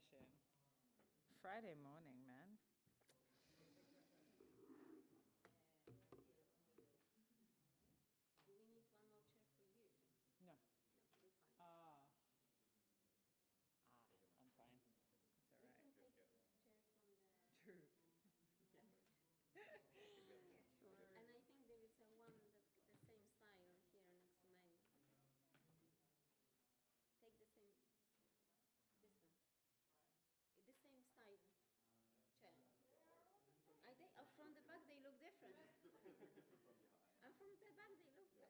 session. Friday morning, man. Do we need one more chair for you? No. No, you're fine. I'm fine. It's all right. We can take chair from the... True. Sure. And I think there is a one that the same style here next to mine. Take the same, this one. The same style chair. From the back they look different. And from the back they look like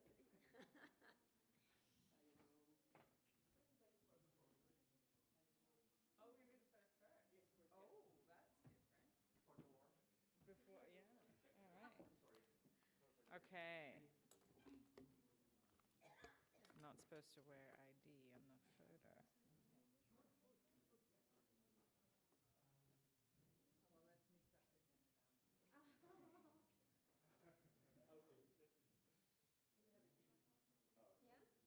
Oh, we did that first? Yes, oh, that's different. Before, yeah. All right. Okay. Not supposed to wear ID on the photo. Well, let's mix up the gender balance. Yeah? Thank you very much. Small room, okay. That's yours.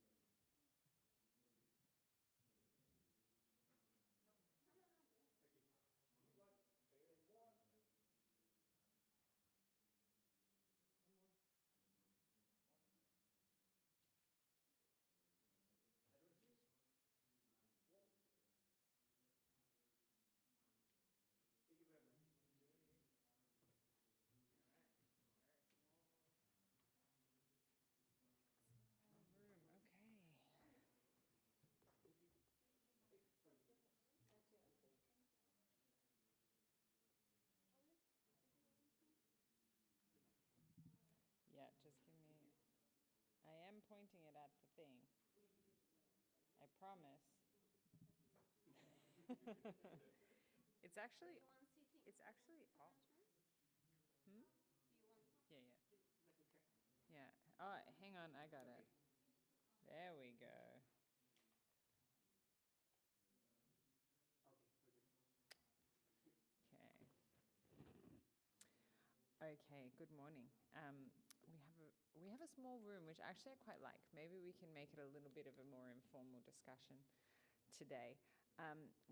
Yeah, just give me. I am pointing it at the thing. I promise. It's actually. Do you want seating? It's actually off. Hmm? Do you want? Yeah, yeah. Yeah. Oh, hang on, I got it. There we go. Okay. Okay, good morning. We have a small room, which actually I quite like. Maybe we can make it a little bit of a more informal discussion today.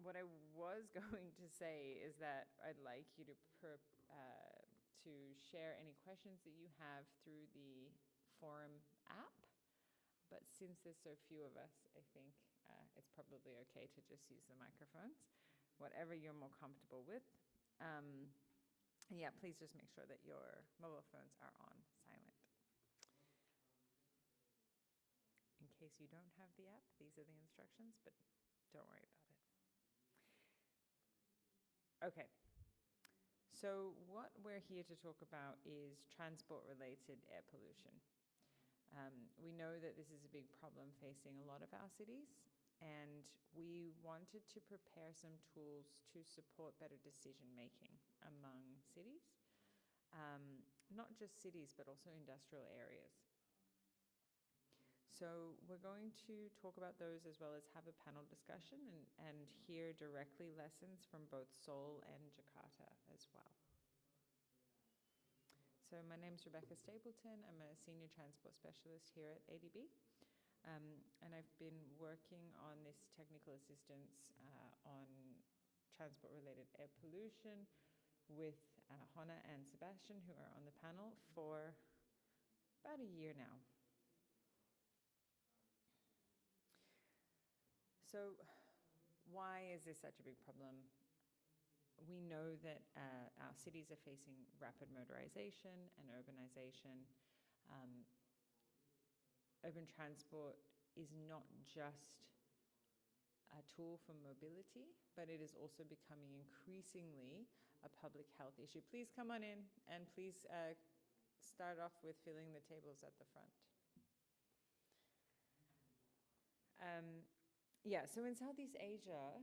What I was going to say is that I'd like you to share any questions that you have through the forum app. But since there's so few of us, I think it's probably okay to just use the microphones, whatever you're more comfortable with. Yeah, please just make sure that your mobile phones are on silent. In case you don't have the app, these are the instructions, but don't worry about it. Okay. So what we're here to talk about is transport-related air pollution. We know that this is a big problem facing a lot of our cities, and we wanted to prepare some tools to support better decision-making among cities, not just cities, but also industrial areas. So we're going to talk about those as well as have a panel discussion and hear directly lessons from both Seoul and Jakarta as well. So my name is Rebecca Stapleton. I'm a senior transport specialist here at ADB. And I've been working on this technical assistance on transport-related air pollution with Honna and Sebastian, who are on the panel, for about a year now. So why is this such a big problem? We know that our cities are facing rapid motorization and urbanization. Urban transport is not just a tool for mobility, but it is also becoming increasingly a public health issue. Please come on in, and please start off with filling the tables at the front. Yeah, so in Southeast Asia,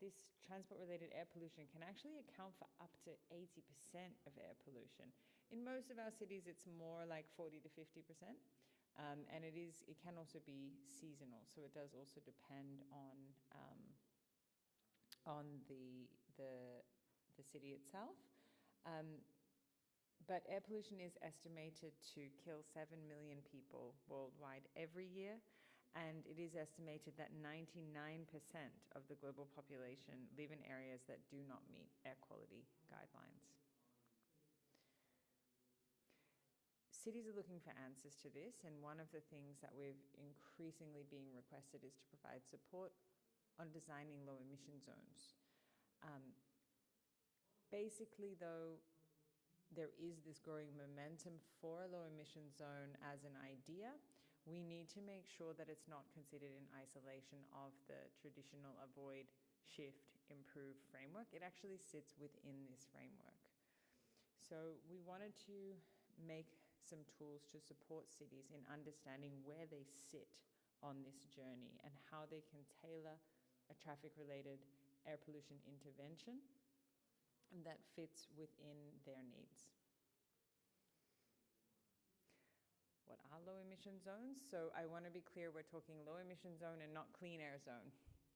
this transport-related air pollution can actually account for up to 80% of air pollution. In most of our cities, it's more like 40 to 50%, and it can also be seasonal. So it does also depend on the city itself. But air pollution is estimated to kill 7 million people worldwide every year. And it is estimated that 99% of the global population live in areas that do not meet air quality guidelines. Cities are looking for answers to this, and one of the things that we've increasingly being requested is to provide support on designing low emission zones. Basically, though, there is this growing momentum for a low emission zone as an idea. We need to make sure that it's not considered in isolation of the traditional avoid, shift, improve framework. It actually sits within this framework. So we wanted to make some tools to support cities in understanding where they sit on this journey and how they can tailor a traffic-related air pollution intervention that fits within their needs. What are low emission zones? So I want to be clear, we're talking low emission zone and not clean air zone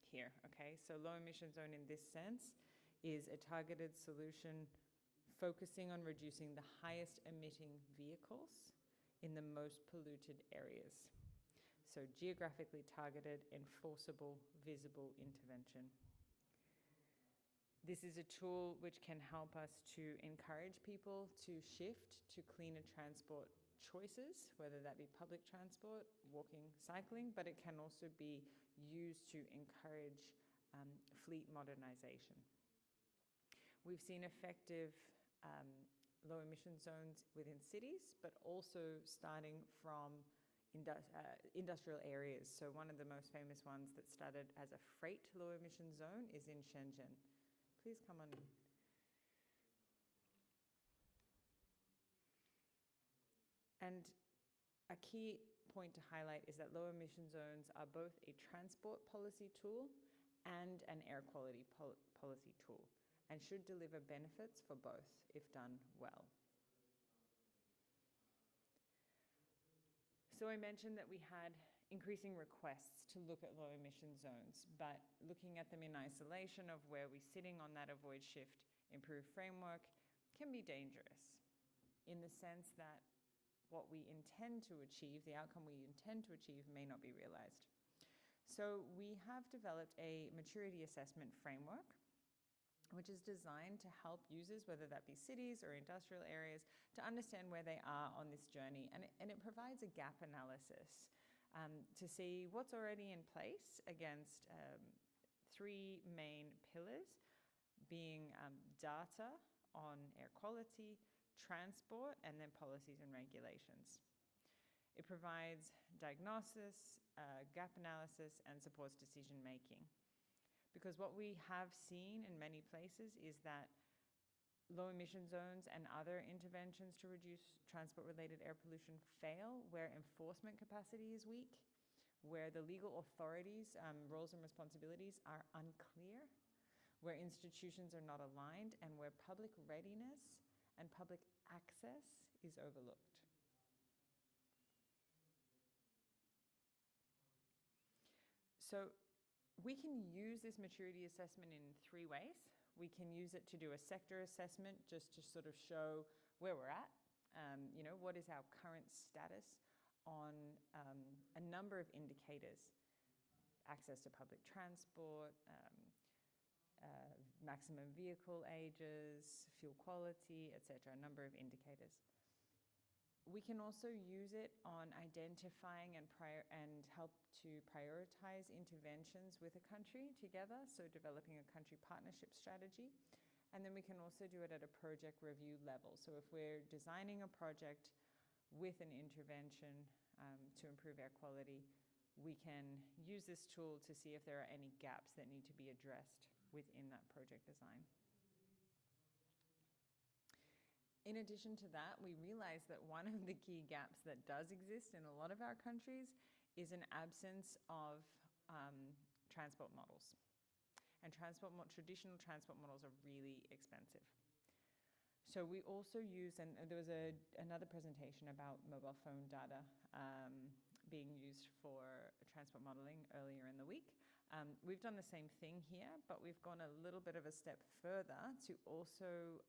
here, okay? So low emission zone in this sense is a targeted solution focusing on reducing the highest emitting vehicles in the most polluted areas. So geographically targeted, enforceable, visible intervention. This is a tool which can help us to encourage people to shift to cleaner transport choices, whether that be public transport, walking, cycling, but it can also be used to encourage fleet modernization. We've seen effective low emission zones within cities, but also starting from industrial areas. So one of the most famous ones that started as a freight low emission zone is in Shenzhen. Please come on in. And a key point to highlight is that low emission zones are both a transport policy tool and an air quality policy tool, and should deliver benefits for both if done well. So I mentioned that we had increasing requests to look at low emission zones, but looking at them in isolation of where we're sitting on that avoid, shift, improve framework can be dangerous, in the sense that what we intend to achieve, the outcome we intend to achieve, may not be realized. So we have developed a maturity assessment framework, which is designed to help users, whether that be cities or industrial areas, to understand where they are on this journey. And it provides a gap analysis to see what's already in place against three main pillars, being data on air quality, transport, and then policies and regulations. It provides diagnosis, gap analysis, and supports decision making. Because what we have seen in many places is that low emission zones and other interventions to reduce transport-related air pollution fail where enforcement capacity is weak, where the legal authorities' roles and responsibilities are unclear, where institutions are not aligned, and where public readiness and public access is overlooked. So we can use this maturity assessment in three ways. We can use it to do a sector assessment just to sort of show where we're at, what is our current status on a number of indicators: access to public transport, maximum vehicle ages, fuel quality, etc., a number of indicators. We can also use it on identifying and help to prioritize interventions with a country together, so developing a country partnership strategy. And then we can also do it at a project review level. So if we're designing a project with an intervention to improve air quality, we can use this tool to see if there are any gaps that need to be addressed within that project design. In addition to that, we realize that one of the key gaps that does exist in a lot of our countries is an absence of transport models. And traditional transport models are really expensive. So we also use, and there was another presentation about mobile phone data being used for transport modeling earlier in the week. We've done the same thing here, but we've gone a little bit of a step further to also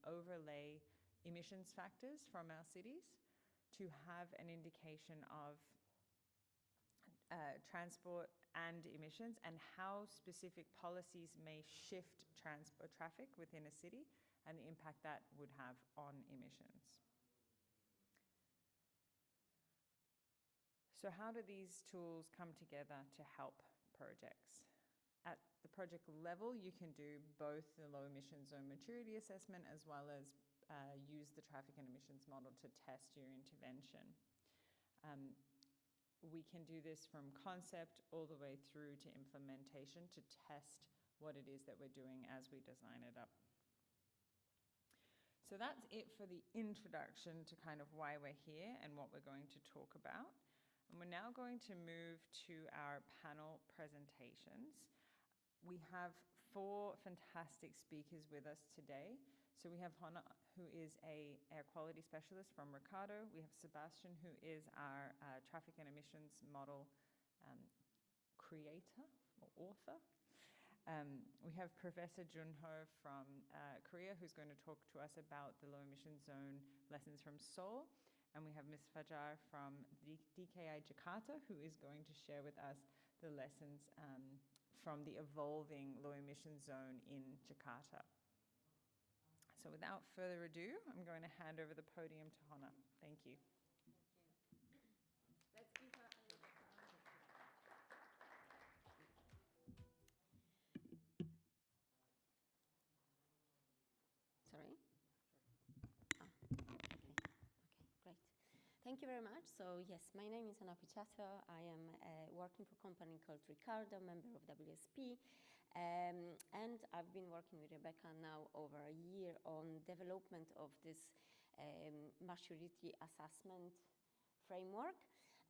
overlay emissions factors from our cities to have an indication of transport and emissions, and how specific policies may shift transport traffic within a city and the impact that would have on emissions. So how do these tools come together to help projects? At the project level, you can do both the low emission zone maturity assessment as well as use the traffic and emissions model to test your intervention. We can do this from concept all the way through to implementation to test what it is that we're doing as we design it up. So that's it for the introduction to kind of why we're here and what we're going to talk about. And we're now going to move to our panel presentations. We have 4 fantastic speakers with us today. So we have Hannah, who is a air quality specialist from Ricardo. We have Sebastian, who is our traffic and emissions model creator or author. We have Professor Junho from Korea, who's going to talk to us about the low emission zone lessons from Seoul. And we have Ms. Fajar from DKI Jakarta, who is going to share with us the lessons from the evolving low emission zone in Jakarta. So without further ado, I'm going to hand over the podium to Hannah. Thank you. Thank you. Let's give her a little Sorry? Okay, great. Thank you very much. So yes, my name is Hannah Pichato. I am working for a company called Ricardo, member of WSP. And I've been working with Rebecca now over a year on development of this maturity assessment framework.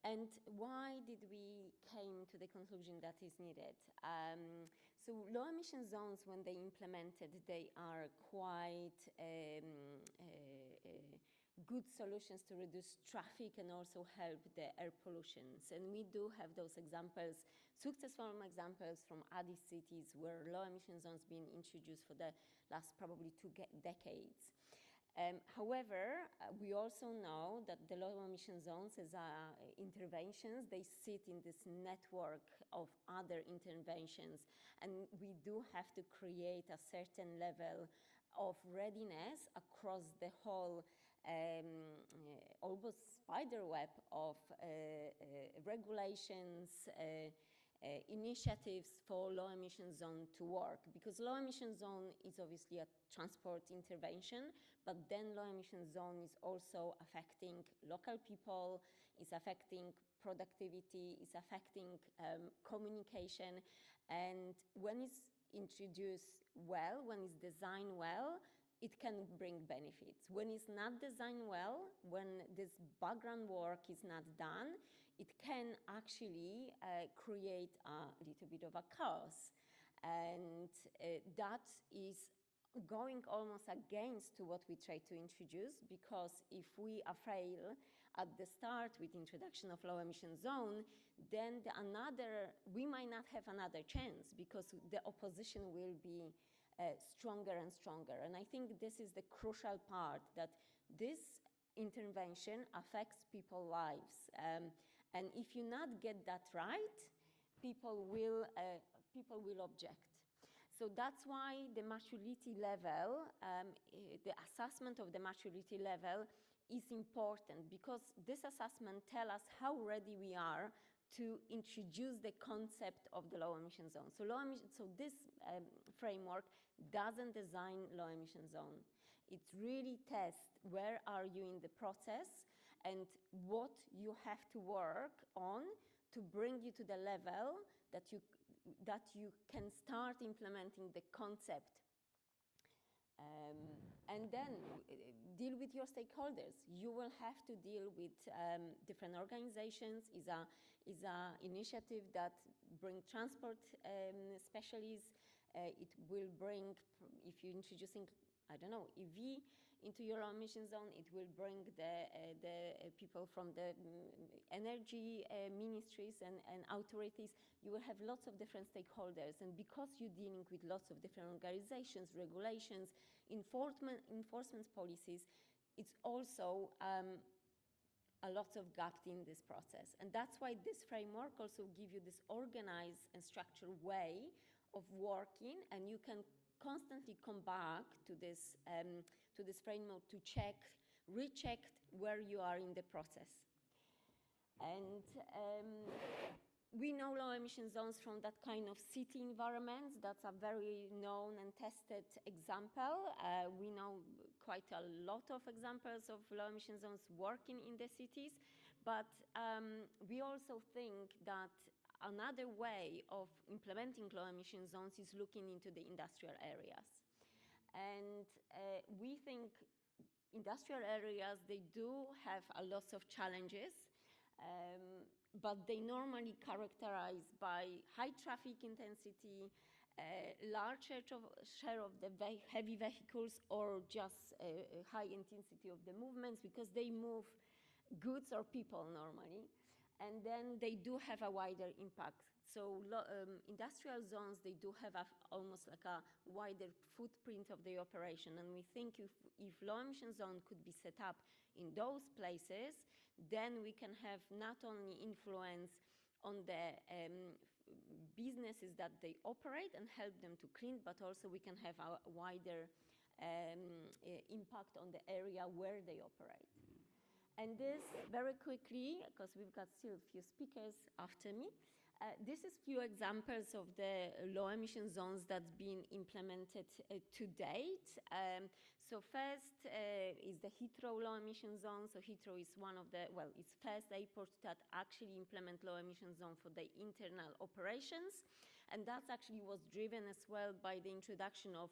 And why did we came to the conclusion that is needed? So low emission zones, when they implemented, they are quite good solutions to reduce traffic and also help the air pollutions. And we do have those examples, successful examples from Addis cities where low emission zones being introduced for the last probably 2 decades. However, we also know that the low emission zones as interventions, they sit in this network of other interventions. And we do have to create a certain level of readiness across the whole almost spider web of regulations, initiatives for low emission zone to work, because low emission zone is obviously a transport intervention, but then low emission zone is also affecting local people, is affecting productivity, is affecting communication, and when it's introduced well, when it's designed well, it can bring benefits. When it's not designed well, when this background work is not done, it can actually create a little bit of a chaos. And that is going almost against to what we try to introduce, because if we fail at the start with introduction of low emission zone, then we might not have another chance, because the opposition will be stronger and stronger. And I think this is the crucial part, that this intervention affects people's lives. And if you not get that right, people will object. So that's why the maturity level, the assessment of the maturity level is important, because this assessment tells us how ready we are to introduce the concept of the low emission zone. So this framework doesn't design low emission zone. It really tests where are you in the process and what you have to work on to bring you to the level that you can start implementing the concept. And then deal with your stakeholders. You will have to deal with different organizations. Is a initiative that bring transport specialists. It will bring, if you're introducing, I don't know, EV into your emission zone, it will bring the people from the energy ministries and authorities. You will have lots of different stakeholders, and because you're dealing with lots of different organizations, regulations, enforcement policies, it's also a lot of gaps in this process. And that's why this framework also gives you this organized and structured way of working, and you can constantly come back to this framework to check, recheck where you are in the process. And we know low emission zones from that kind of city environments. That's a very known and tested example. We know quite a lot of examples of low emission zones working in the cities, but we also think that another way of implementing low emission zones is looking into the industrial areas. And we think industrial areas, they do have a lot of challenges, but they normally characterized by high traffic intensity, large share of the heavy vehicles, or just a high intensity of the movements, because they move goods or people normally. And then they do have a wider impact. So industrial zones, they do have almost like a wider footprint of the operation. And we think if low emission zone could be set up in those places, then we can have not only influence on the businesses that they operate and help them to clean, but also we can have a wider impact on the area where they operate. And this, very quickly, because we've got still a few speakers after me, this is few examples of the low emission zones that's been implemented to date. So first is the Heathrow low emission zone. So Heathrow is one of the, well, it's first airport that actually implement low emission zone for the internal operations. And that actually was driven as well by the introduction of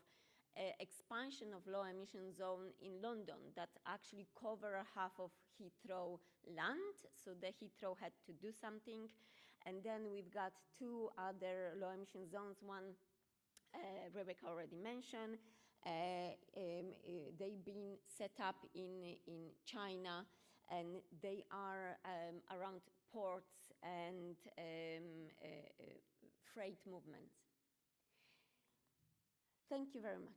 expansion of low emission zone in London that actually cover half of Heathrow land. So the Heathrow had to do something. And then we've got two other low emission zones. One Rebecca already mentioned. They've been set up in China, and they are around ports and freight movements. Thank you very much.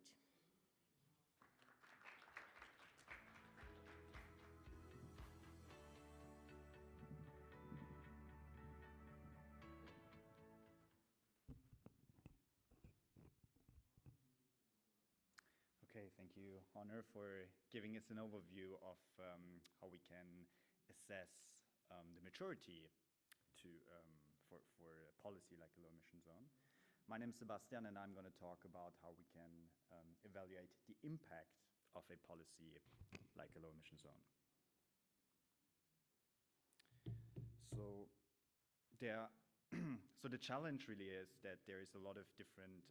Okay, thank you, Honor, for giving us an overview of how we can assess the maturity for a policy like a low emission zone. My name is Sebastian, and I'm going to talk about how we can evaluate the impact of a policy like a low emission zone. So the challenge really is that there is a lot of different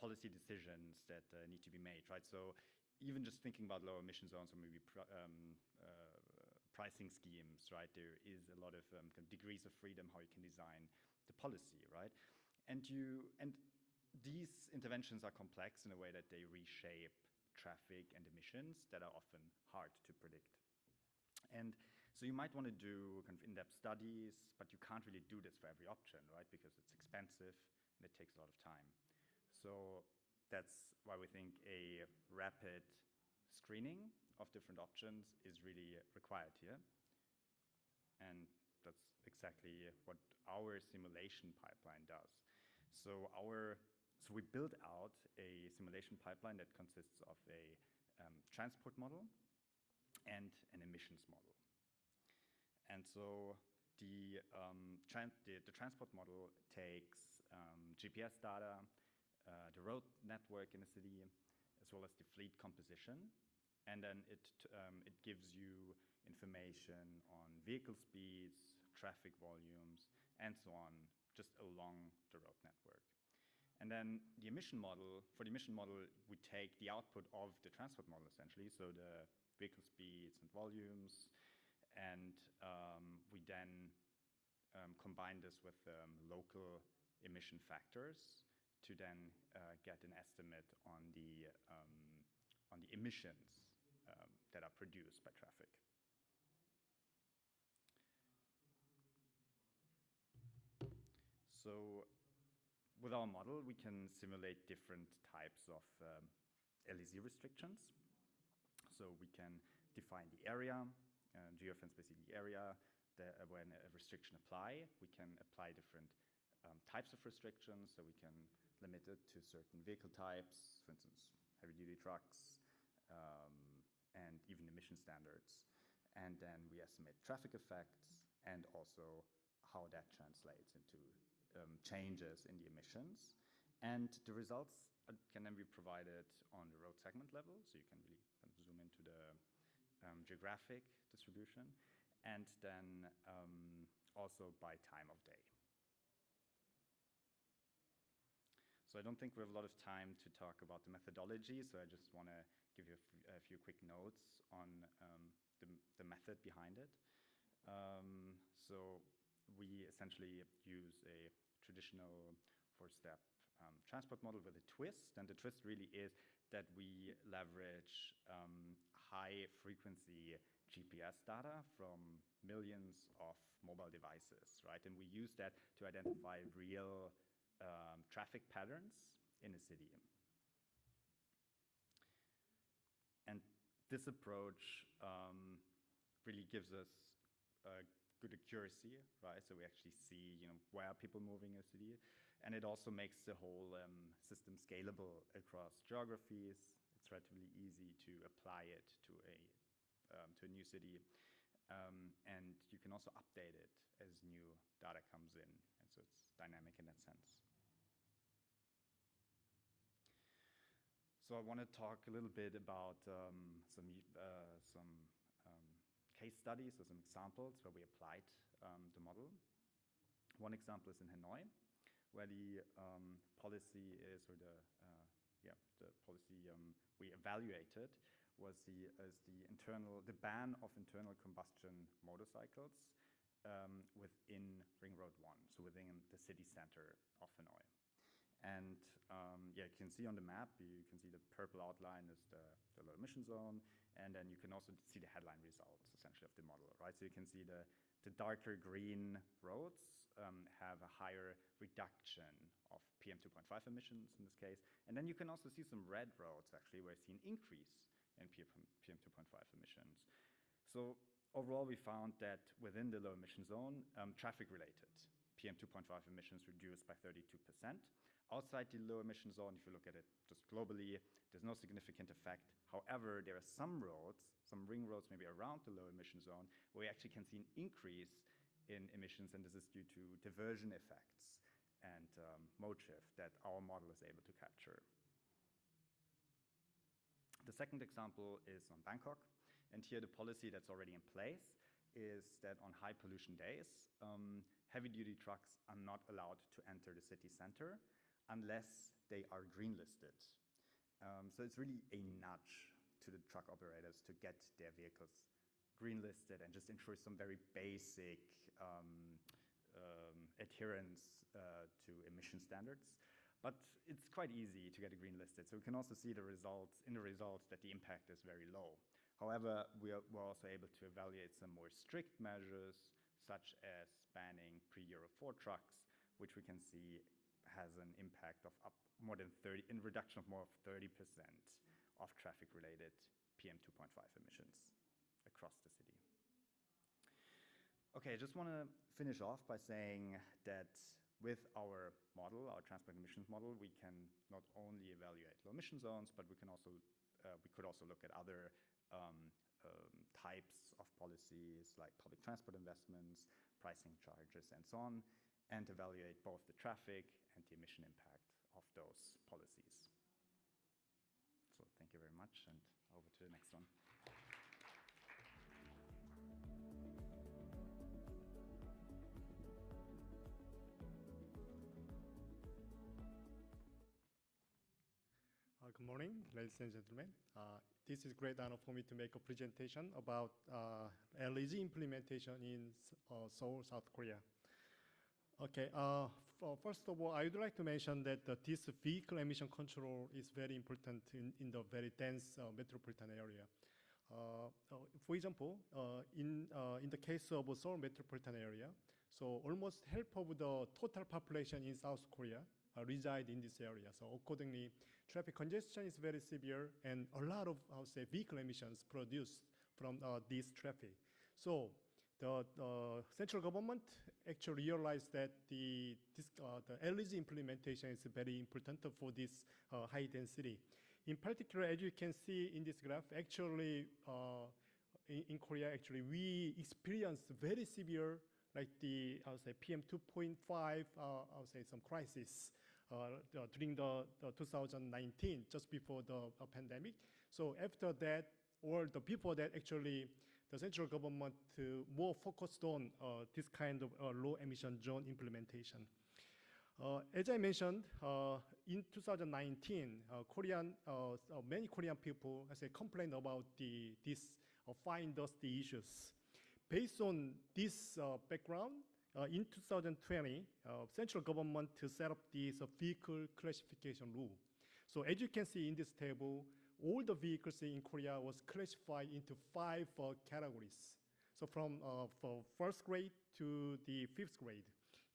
policy decisions that need to be made, right? So even just thinking about low emission zones or maybe pricing schemes, right? There is a lot of degrees of freedom how you can design the policy, right? And these interventions are complex in a way that they reshape traffic and emissions that are often hard to predict. And so you might want to do kind of in-depth studies, but you can't really do this for every option, right? Because it's expensive and it takes a lot of time. So that's why we think a rapid screening of different options is really required here. And that's exactly what our simulation pipeline does. So we build out a simulation pipeline that consists of a transport model and an emissions model. And so the transport model takes GPS data, the road network in a city, as well as the fleet composition. And then it gives you information on vehicle speeds, traffic volumes, and so on, just along the road network. And then the emission model, for the emission model, we take the output of the transport model, essentially, so the vehicle speeds and volumes, and we then combine this with local emission factors to then get an estimate on the emissions that are produced by traffic. So with our model, we can simulate different types of LEZ restrictions. So we can define the area geofence basically the area when a restriction apply. We can apply different types of restrictions, so we can limit it to certain vehicle types, for instance, heavy-duty trucks, and even emission standards. And then we estimate traffic effects and also how that translates into changes in the emissions. And the results can then be provided on the road segment level, so you can really kind of zoom into the geographic distribution, and then also by time of day. So I don't think we have a lot of time to talk about the methodology, so I just want to give you a few quick notes on the method behind it. So we essentially use a traditional four-step transport model with a twist, and the twist really is that we leverage high-frequency GPS data from millions of mobile devices, right? And we use that to identify real traffic patterns in a city. And this approach really gives us good accuracy, right? So we actually see, where people moving in a city, and it also makes the whole system scalable across geographies. It's relatively easy to apply it to a new city, and you can also update it as new data comes in, and so it's dynamic in that sense. So I want to talk a little bit about some case studies or some examples where we applied the model. One example is in Hanoi, where the policy is, or the policy we evaluated was the ban of internal combustion motorcycles within Ring Road 1, so within the city center of Hanoi. And you can see on the map, you can see the purple outline is the low emission zone, and then you can also see the headline results, essentially, of the model, right? So you can see the darker green roads have a higher reduction of PM 2.5 emissions in this case, and then you can also see some red roads, actually, where you see an increase in PM 2.5 emissions. So overall, we found that within the low emission zone, traffic-related PM 2.5 emissions reduced by 32%. Outside the low emission zone, if you look at it just globally, there's no significant effect. However, there are some roads, some ring roads maybe around the low emission zone, where you actually can see an increase in emissions, and this is due to diversion effects and mode shift that our model is able to capture. The second example is on Bangkok, and here the policy that's already in place is that on high pollution days, heavy-duty trucks are not allowed to enter the city center unless they are green listed. So it's really a nudge to the truck operators to get their vehicles green listed and just ensure some very basic adherence to emission standards. But it's quite easy to get a green listed, so we can also see the results that the impact is very low. We're also able to evaluate some more strict measures, such as banning pre-Euro 4 trucks, which we can see has an impact of more than 30, in reduction of more of 30% of traffic-related PM 2.5 emissions across the city. Okay, I just want to finish off by saying that with our model, our transport emissions model, we can not only evaluate low emission zones, but we could also look at other types of policies like public transport investments, pricing charges, and so on, and evaluate both the traffic and the emission impact of those policies. So thank you very much, and over to the next one. Good morning, ladies and gentlemen. This is a great honor for me to make a presentation about LEG implementation in Seoul, South Korea. Okay, first of all, I would like to mention that this vehicle emission control is very important in the very dense metropolitan area. For example, in the case of Seoul metropolitan area, so almost half of the total population in South Korea reside in this area. So accordingly, traffic congestion is very severe, and a lot of, vehicle emissions produced from this traffic. So the central government actually realized that the LEG implementation is very important for this high density. In particular, as you can see in this graph, actually in Korea, actually we experienced very severe, like the I would say PM 2.5, I would say some crisis during the 2019, just before the pandemic. So after that, or the before that, actually the central government more focused on this kind of low emission zone implementation. As I mentioned, in 2019, many Korean people, as I complained about these fine dusty issues. Based on this background, in 2020, central government set up this vehicle classification rule. So as you can see in this table, all the vehicles in Korea was classified into 5 categories. So from first grade to the 5th grade.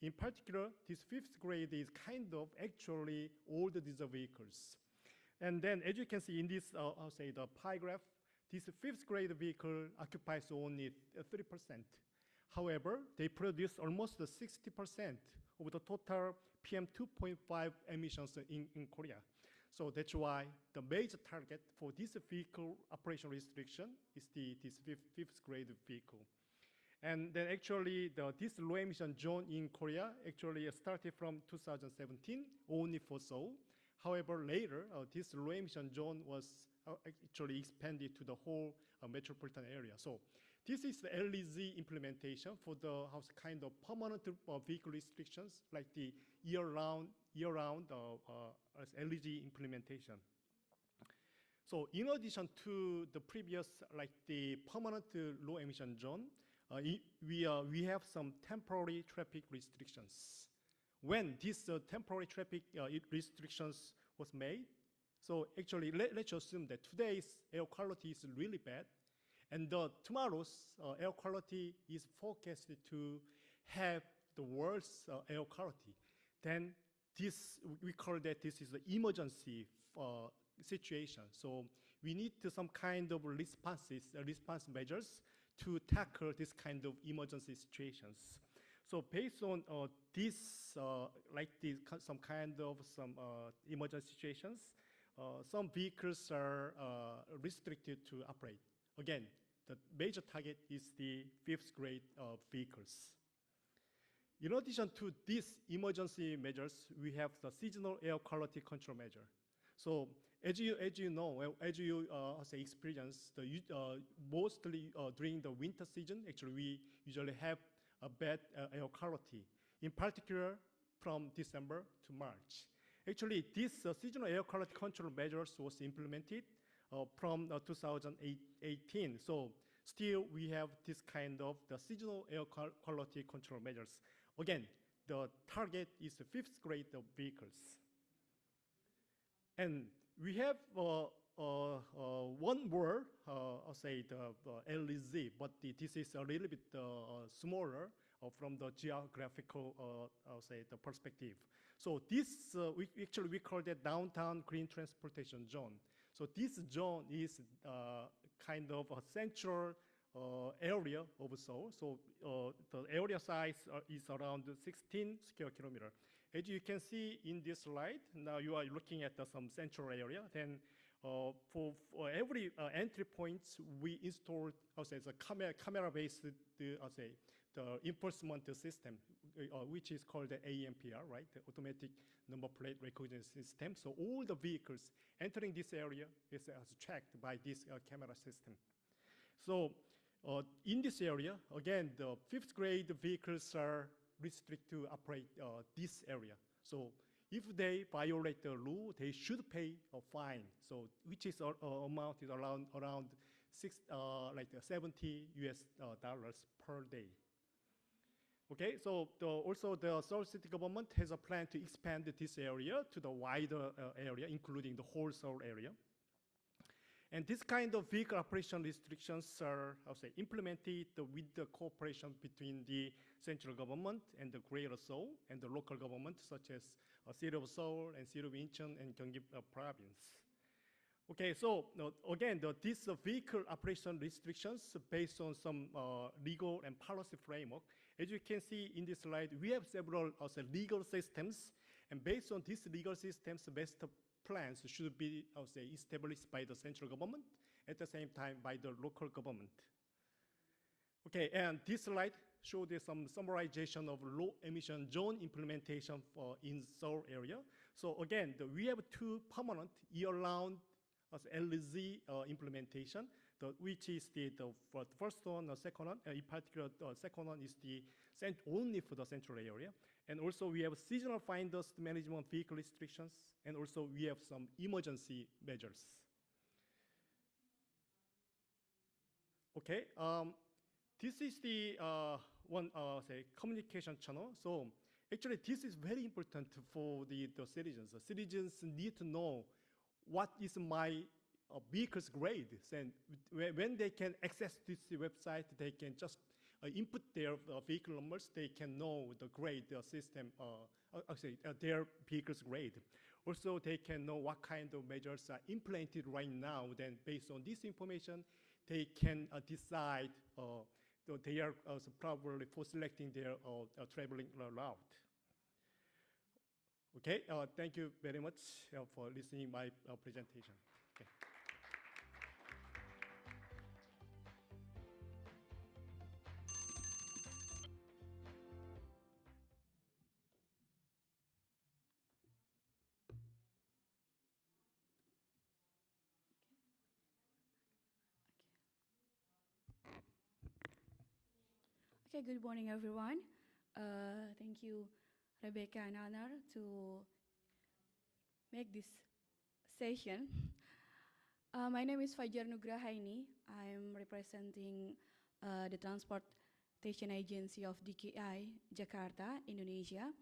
In particular, this 5th grade is kind of actually all the diesel vehicles. And then as you can see in this, I'll say the pie graph, this 5th grade vehicle occupies only 30%. However, they produce almost 60% of the total PM 2.5 emissions in Korea. So that's why the major target for this vehicle operation restriction is this 5th grade vehicle. And then actually this low emission zone in Korea actually started from 2017 only for Seoul. However, later this low emission zone was actually expanded to the whole metropolitan area. So this is the LEZ implementation for the kind of permanent vehicle restrictions, like the year-round LEZ implementation. So in addition to the previous, like the permanent low emission zone, we have some temporary traffic restrictions. When these temporary traffic restrictions was made, so actually let's assume that today's air quality is really bad, and tomorrow's air quality is forecasted to have the worst air quality. Then we call that this is an emergency situation. So we need some kind of response measures to tackle this kind of emergency situations. So based on some kind of emergency situations, some vehicles are restricted to operate. Again, the major target is the 5th grade vehicles. In addition to these emergency measures, we have the seasonal air quality control measure. So as you know, as you say experience, mostly during the winter season, actually we usually have a bad air quality. In particular, from December to March. Actually, this seasonal air quality control measures was implemented from 2018. So still we have this kind of the seasonal air quality control measures. Again, the target is the 5th grade of vehicles. And we have one more, I'll say the LEZ, but this is a little bit smaller from the geographical, I'll say, the perspective. So this, we call that downtown green transportation zone. So this zone is kind of a central area of Seoul. So the area size is around 16 square kilometers. As you can see in this slide, now you are looking at some central area. Then for every entry points, we installed, I'll say, the camera-based, I'll say, the enforcement system, which is called the AMPR, right? The automatic number plate recognition system. So all the vehicles entering this area is tracked by this camera system. So in this area, again, the 5th grade vehicles are restricted to operate this area. So if they violate the rule, they should pay a fine. So which is amount is around $70 per day. Okay, so also the Seoul City government has a plan to expand this area to the wider area, including the whole Seoul area. And this kind of vehicle operation restrictions are, I'll say, implemented with the cooperation between the central government and the Greater Seoul and the local government, such as City of Seoul and City of Incheon and Gyeonggi Province. Okay, so again, these vehicle operation restrictions based on some legal and policy framework. As you can see in this slide, we have several legal systems, and based on these legal systems, best plans should be established by the central government, at the same time by the local government. Okay, and this slide shows some summarization of low emission zone implementation in Seoul area. So again, we have two permanent year-round LZ implementation, which is for the first one, the second one, in particular, the second one is only for the central area. And also we have seasonal finders management vehicle restrictions, and also we have some emergency measures. Okay, this is the one communication channel. So actually this is very important for the citizens. The citizens need to know what is my vehicle's grade. And when they can access this website, they can just input their vehicle numbers. They can know the grade, the system, their vehicle's grade. Also, they can know what kind of measures are implemented right now. Then based on this information, they can decide they are probably for selecting their traveling route. Okay, thank you very much for listening my presentation. Okay. Okay, good morning, everyone. Thank you, Rebecca and Anar, to make this session. My name is Fajar Nugrahaini. I'm representing the Transportation Agency of DKI, Jakarta, Indonesia.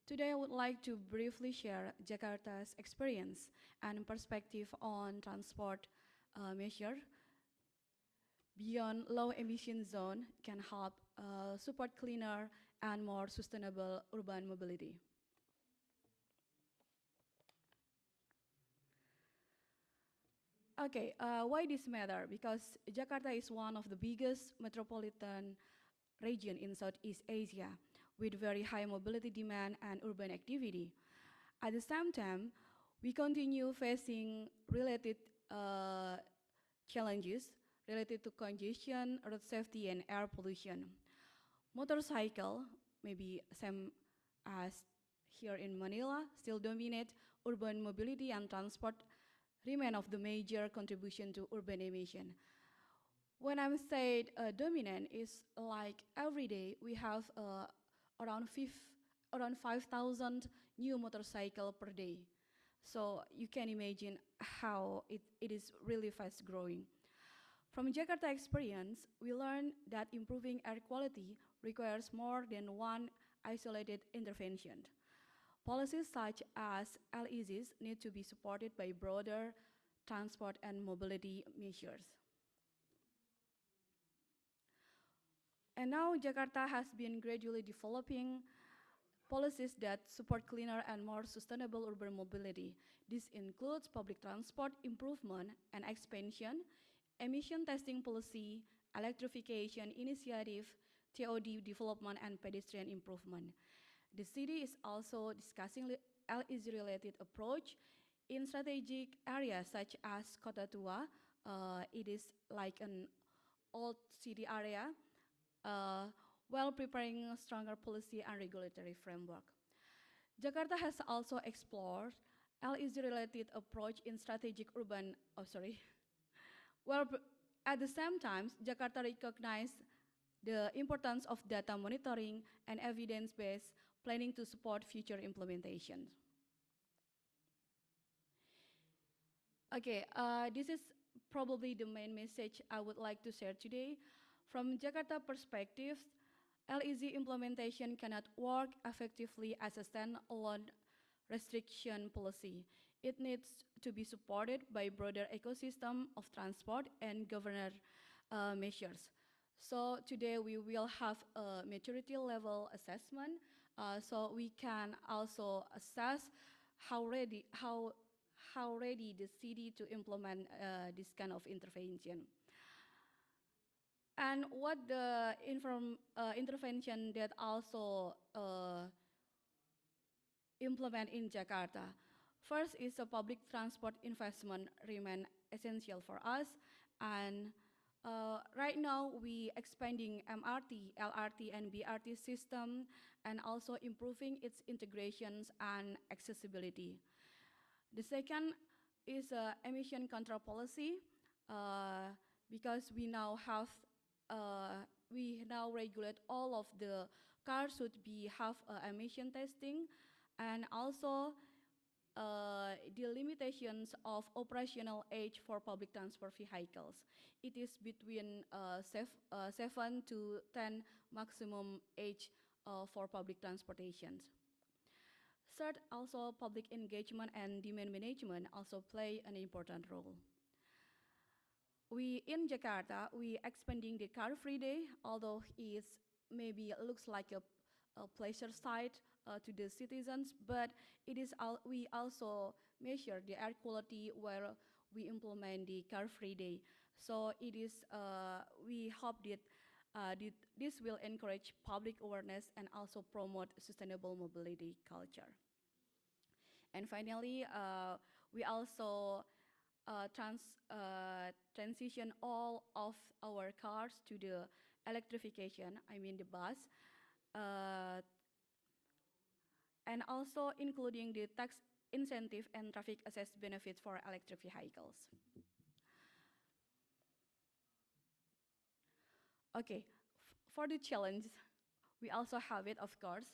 Today, I would like to briefly share Jakarta's experience and perspective on transport measure beyond low emission zone can help support cleaner and more sustainable urban mobility. Okay, why this matter? Because Jakarta is one of the biggest metropolitan region in Southeast Asia with very high mobility demand and urban activity. At the same time, we continue facing related challenges related to congestion, road safety, and air pollution. Motorcycle, maybe same as here in Manila, still dominate urban mobility, and transport remain of the major contribution to urban emission. When I'm saying dominant, is like every day we have around 5,000 new motorcycle per day. So you can imagine how it is really fast growing. From Jakarta experience, we learned that improving air quality requires more than one isolated intervention. Policies such as LEZs need to be supported by broader transport and mobility measures. And now Jakarta has been gradually developing policies that support cleaner and more sustainable urban mobility. This includes public transport improvement and expansion, emission testing policy, electrification initiative, TOD development, and pedestrian improvement. The city is also discussing LEZ-related approach in strategic areas such as Kota Tua. It is like an old city area, while preparing a stronger policy and regulatory framework. Jakarta has also explored LEZ-related approach in strategic urban, Well, at the same time, Jakarta recognized the importance of data monitoring and evidence-based planning to support future implementation. Okay, this is probably the main message I would like to share today. From Jakarta perspective, LEZ implementation cannot work effectively as a standalone restriction policy. It needs to be supported by broader ecosystem of transport and governance measures. So today we will have a maturity level assessment, so we can also assess how how ready the city to implement this kind of intervention. And what the intervention that also implement in Jakarta. First is a public transport investment remain essential for us, and right now we expanding MRT, LRT, and BRT system, and also improving its integrations and accessibility. The second is emission control policy, because we now regulate all of the cars should have emission testing, and also the limitations of operational age for public transport vehicles. It is between 7 to 10 maximum age for public transportations. Third, also public engagement and demand management also play an important role. We in Jakarta, we expanding the car-free day, although it maybe looks like a pleasure site to the citizens, but it is we also measure the air quality where we implement the car-free day. So it is we hope that this will encourage public awareness and also promote sustainable mobility culture. And finally, we also transition all of our cars to the electrification, I mean the bus, and also including the tax incentive and traffic access benefits for electric vehicles. Okay, for the challenge, we also have it, of course.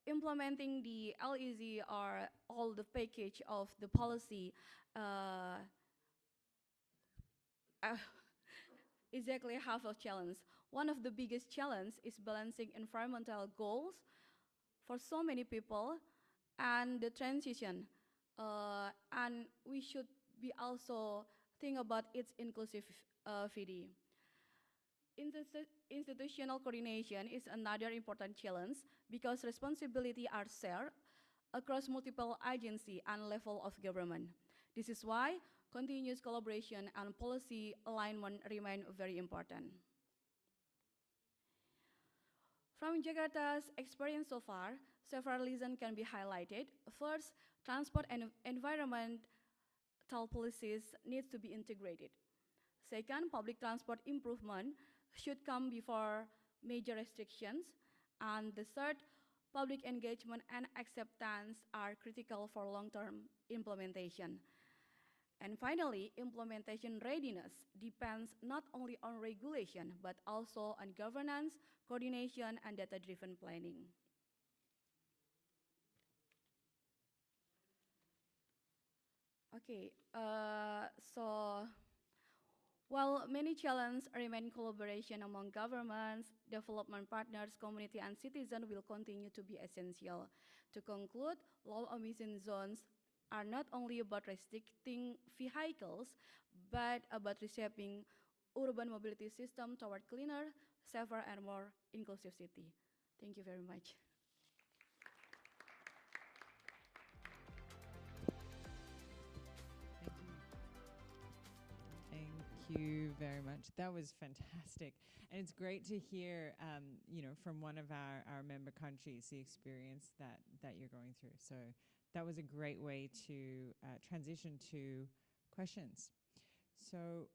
Implementing the LEZ or all the package of the policy exactly have a challenge. One of the biggest challenges is balancing environmental goals for so many people and the transition. And we should be also think about its inclusivity. Institutional coordination is another important challenge because responsibilities are shared across multiple agencies and levels of government. This is why continuous collaboration and policy alignment remain very important. From Jakarta's experience so far, several lessons can be highlighted. First, transport and environmental policies need to be integrated. Second, public transport improvement should come before major restrictions. And the third, public engagement and acceptance are critical for long-term implementation. And finally, implementation readiness depends not only on regulation, but also on governance, coordination, and data-driven planning. Okay, so while many challenges remain, collaboration among governments, development partners, community, and citizens will continue to be essential. To conclude, low emission zones are not only about restricting vehicles, but about reshaping urban mobility system toward cleaner, safer, and more inclusive city. Thank you very much. Thank you very much. That was fantastic. And it's great to hear, from one of our member countries, the experience that you're going through. So that was a great way to transition to questions. So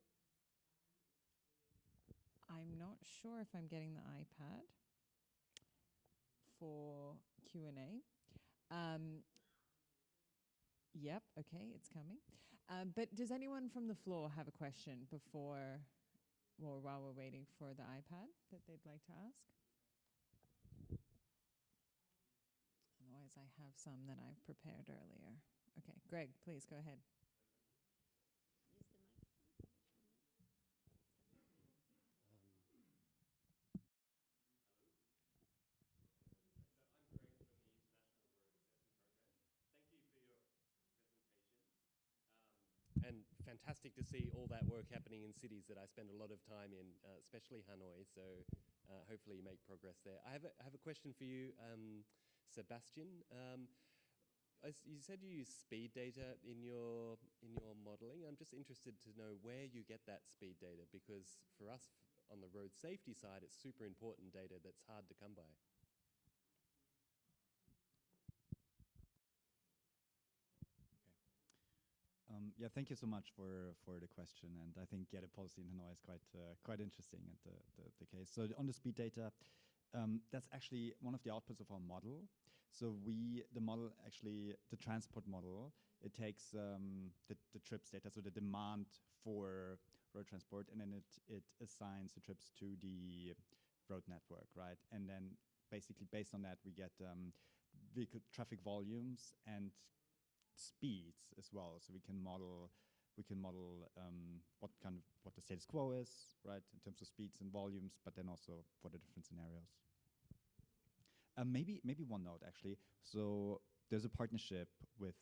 I'm not sure if I'm getting the iPad for Q&A. Yep, okay, it's coming. But does anyone from the floor have a question while we're waiting for the iPad that they'd like to ask? Otherwise, I have some that I've prepared earlier. Okay, Greg, please go ahead. And fantastic to see all that work happening in cities that I spend a lot of time in, especially Hanoi. So hopefully you make progress there. I have a question for you. Sebastian, you said you use speed data in your modeling. I'm just interested to know where you get that speed data, because for us on the road safety side, it's super important data that's hard to come by. Yeah, thank you so much for the question, and I think the policy in Hanoi is quite interesting and the case. So on the speed data, that's actually one of the outputs of our model. So the model actually, the transport model, it takes the trips data, so the demand for road transport, and then it assigns the trips to the road network, right? And then basically based on that, we get vehicle traffic volumes and speeds as well. So we can model what the status quo is, right, in terms of speeds and volumes, but then also for the different scenarios. Maybe one note actually. So there's a partnership with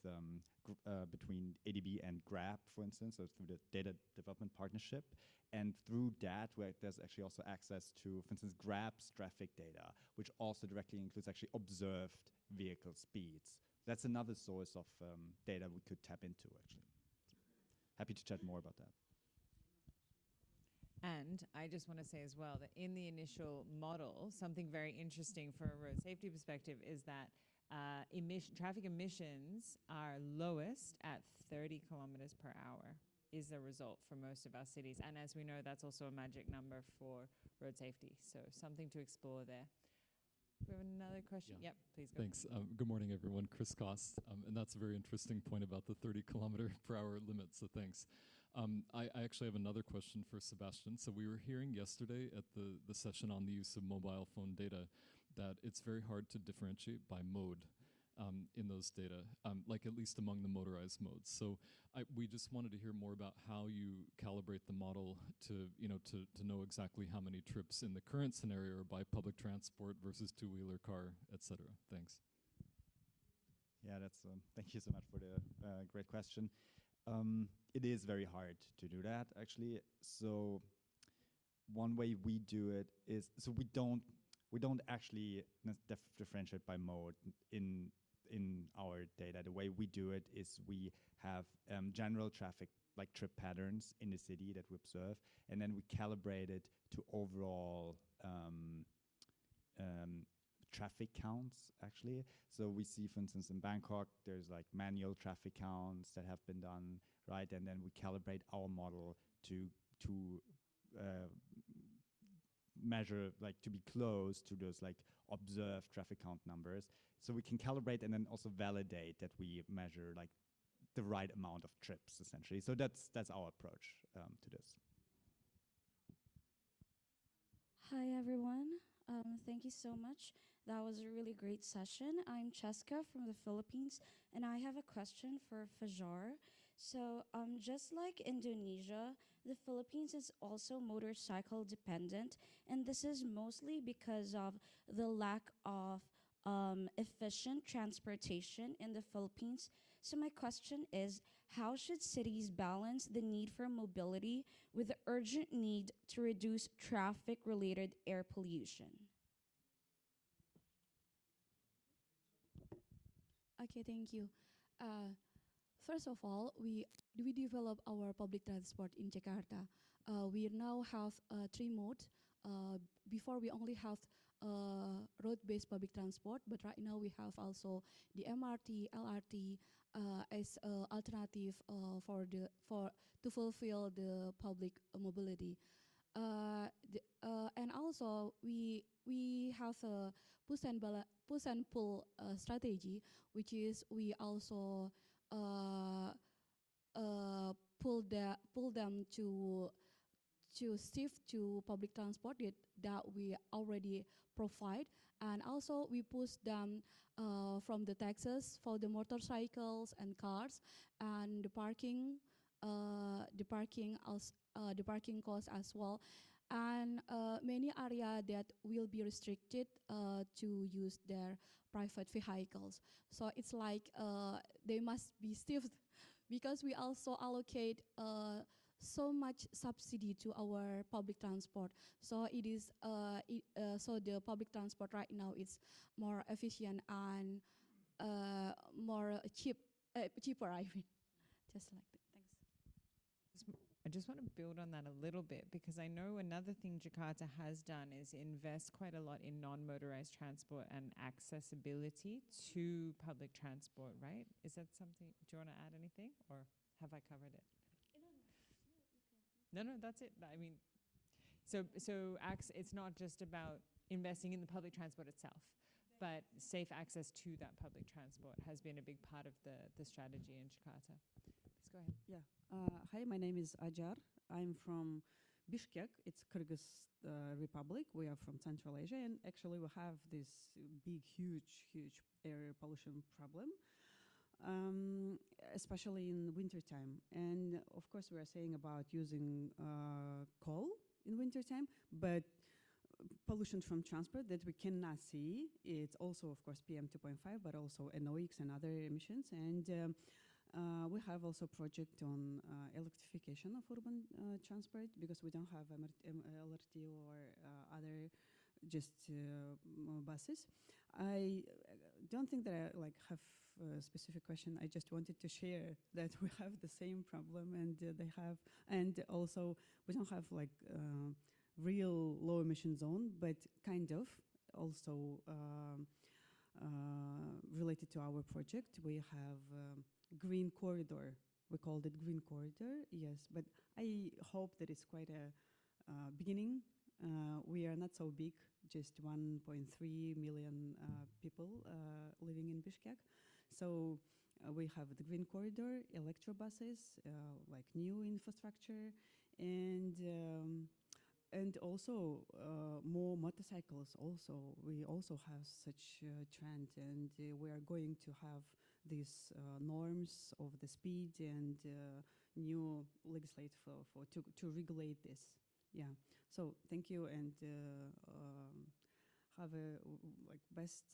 between ADB and Grab, for instance, so through the data development partnership. And through that, there's actually also access to, for instance, Grab's traffic data, which also directly includes actually observed vehicle speeds. That's another source of data we could tap into, actually. Happy to chat more about that. And I just want to say as well that in the initial model, something very interesting for a road safety perspective is that traffic emissions are lowest at 30 kilometers per hour is the result for most of our cities. And as we know, that's also a magic number for road safety. So something to explore there. We have another question. Yeah. Yep, please go. Thanks. Good morning, everyone. Chris Kost. And that's a very interesting point about the 30 kilometer per hour limit, so thanks. I actually have another question for Sebastian. So we were hearing yesterday at the session on the use of mobile phone data that it's very hard to differentiate by mode in those data, like at least among the motorized modes. So we just wanted to hear more about how you calibrate the model to know exactly how many trips in the current scenario are by public transport versus two-wheeler car, etc. Thanks. Yeah, thank you so much for the great question. It is very hard to do that, actually. So one way we do it is, so we don't actually differentiate by mode in our data. The way we do it is we have general traffic, like trip patterns in the city that we observe, and then we calibrate it to overall traffic counts, actually. So we see, for instance, in Bangkok, there's like manual traffic counts that have been done, right? And then we calibrate our model to measure, like to be close to those like observed traffic count numbers. So we can calibrate and then also validate that we measure like the right amount of trips, essentially. So that's our approach to this. Hi, everyone. Thank you so much. That was a really great session. I'm Cheska from the Philippines, and I have a question for Fajar. So just like Indonesia, the Philippines is also motorcycle dependent, and this is mostly because of the lack of efficient transportation in the Philippines. So my question is, how should cities balance the need for mobility with the urgent need to reduce traffic-related air pollution? Okay, thank you. First of all, we develop our public transport in Jakarta. We now have 3 modes. Before we only have road-based public transport, but right now we have also the MRT, LRT as alternative to fulfill the public mobility. And also we have a push and pull strategy, which is we also pull them to shift to public transport that we already provide, and also we push them from the taxes for the motorcycles and cars, and the parking costs as well, and many areas that will be restricted to use their private vehicles. So it's like they must be stiffed, because we also allocate so much subsidy to our public transport. So it is so the public transport right now is more efficient and more cheaper, I mean, just like that. Thanks. I just want to build on that a little bit, because I know another thing Jakarta has done is invest quite a lot in non-motorized transport and accessibility to public transport, right? Is that something, do you want to add anything, or have I covered it? No, that's it. I mean, it's not just about investing in the public transport itself, but safe access to that public transport has been a big part of the strategy in Jakarta. Please go ahead. Yeah. Hi, my name is Ajar. I'm from Bishkek. It's Kyrgyz Republic. We are from Central Asia, and actually we have this big, huge air pollution problem, especially in wintertime. And of course, we are saying about using coal in wintertime, but pollution from transport that we cannot see, it's also, of course, PM 2.5, but also NOx and other emissions. And we have also a project on electrification of urban transport, because we don't have LRT or other just buses. I don't think that I have a specific question. I just wanted to share that we have the same problem, and they have, and also we don't have real low emission zone, but kind of also related to our project. We have green corridor. We called it green corridor, yes, but I hope that it's quite a beginning. We are not so big, just 1.3 million people living in Bishkek. So we have the green corridor, electrobuses, like new infrastructure, and also more motorcycles. Also, we also have such a trend, and we are going to have these norms of the speed and new legislation to regulate this. Yeah. So thank you, and have a best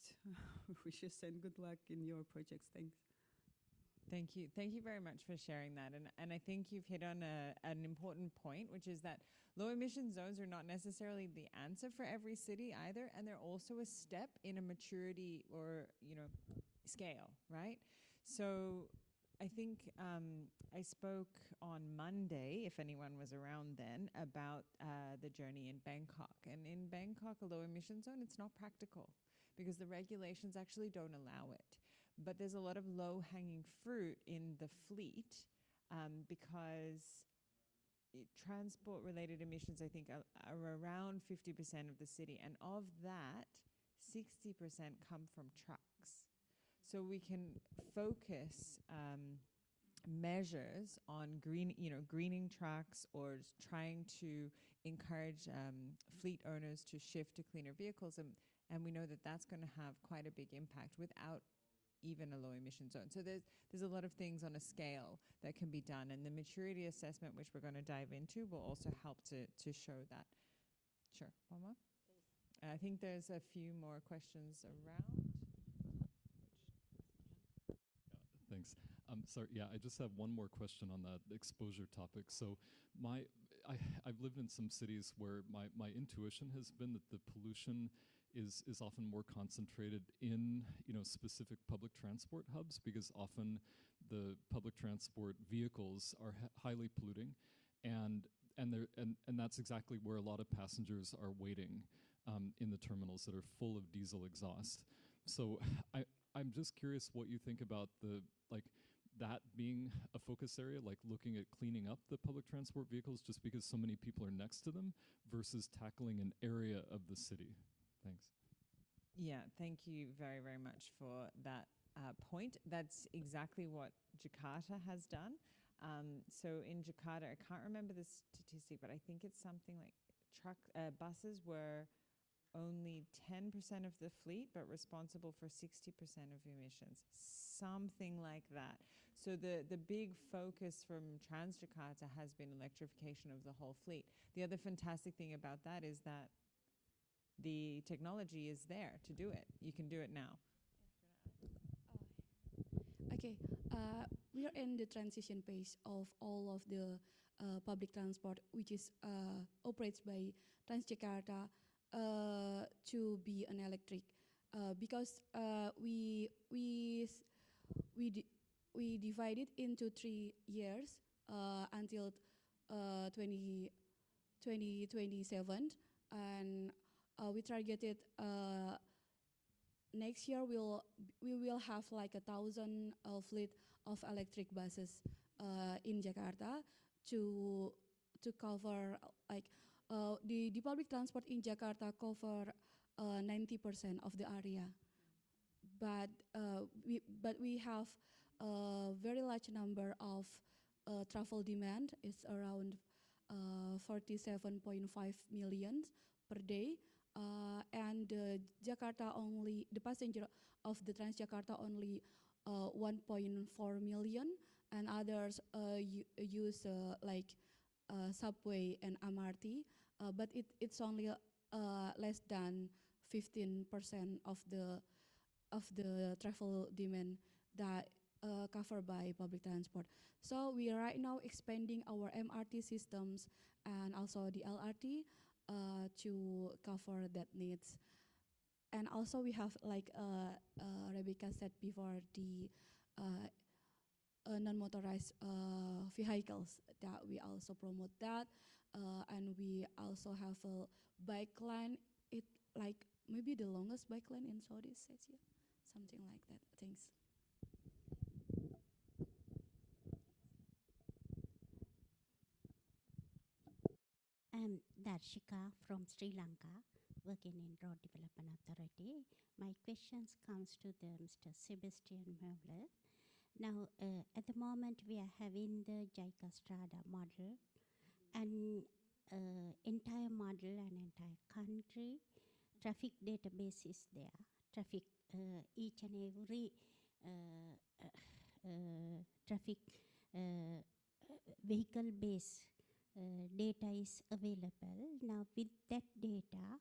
wishes and good luck in your projects. Thanks. Thank you. Thank you very much for sharing that. And I think you've hit on an important point, which is that low emission zones are not necessarily the answer for every city either. And they're also a step in a maturity or, scale, right? So I think I spoke on Monday, if anyone was around then, about the journey in Bangkok. And in Bangkok, a low emission zone, it's not practical because the regulations actually don't allow it. But there's a lot of low-hanging fruit in the fleet because transport-related emissions, I think, are around 50% of the city. And of that, 60% come from trucks. So we can focus measures on greening trucks, or trying to encourage fleet owners to shift to cleaner vehicles. And we know that that's going to have quite a big impact without even a low emission zone. So there's a lot of things on a scale that can be done, and the maturity assessment, which we're going to dive into, will also help to show that. Sure, one more. I think there's a few more questions around. Thanks. Sorry, yeah, I just have one more question on that exposure topic. So I've lived in some cities where my intuition has been that the pollution is often more concentrated in specific public transport hubs, because often the public transport vehicles are highly polluting, and that's exactly where a lot of passengers are waiting in the terminals that are full of diesel exhaust. So I'm just curious what you think about that being a focus area, like looking at cleaning up the public transport vehicles just because so many people are next to them, versus tackling an area of the city. Thanks. Yeah, thank you very, very much for that point. That's exactly what Jakarta has done. So in Jakarta, I can't remember the statistic, but I think it's something like buses were only 10% of the fleet, but responsible for 60% of emissions, something like that. So the big focus from Transjakarta has been electrification of the whole fleet. The other fantastic thing about that is that the technology is there to do it. You can do it now. Okay, we are in the transition phase of all of the public transport, which is operates by Transjakarta, to be an electric, because we divide it into 3 years until 2027, and we targeted next year we will have like 1,000 fleet of electric buses in Jakarta to cover like the public transport in Jakarta cover 90% of the area, but we have a very large number of travel demand. It's around 47.5 million per day, and Jakarta only, the passenger of the Transjakarta only 1.4 million, and others use like subway and MRT, but it's only less than 15% of the travel demand that covered by public transport. So we are right now expanding our MRT systems and also the LRT to cover that needs. And also we have, like Rebecca said before, the non-motorized vehicles that we also promote that, and we also have a bike lane. It like maybe the longest bike lane in Southeast Asia, something like that. Thanks. I'm Darshika from Sri Lanka, working in Road Development Authority. My questions comes to the Mr. Sebastian Möller. Now, at the moment, we are having the JICA Strada model, and entire model and entire country. Traffic database is there. Traffic, each and every traffic vehicle base data is available. Now, with that data,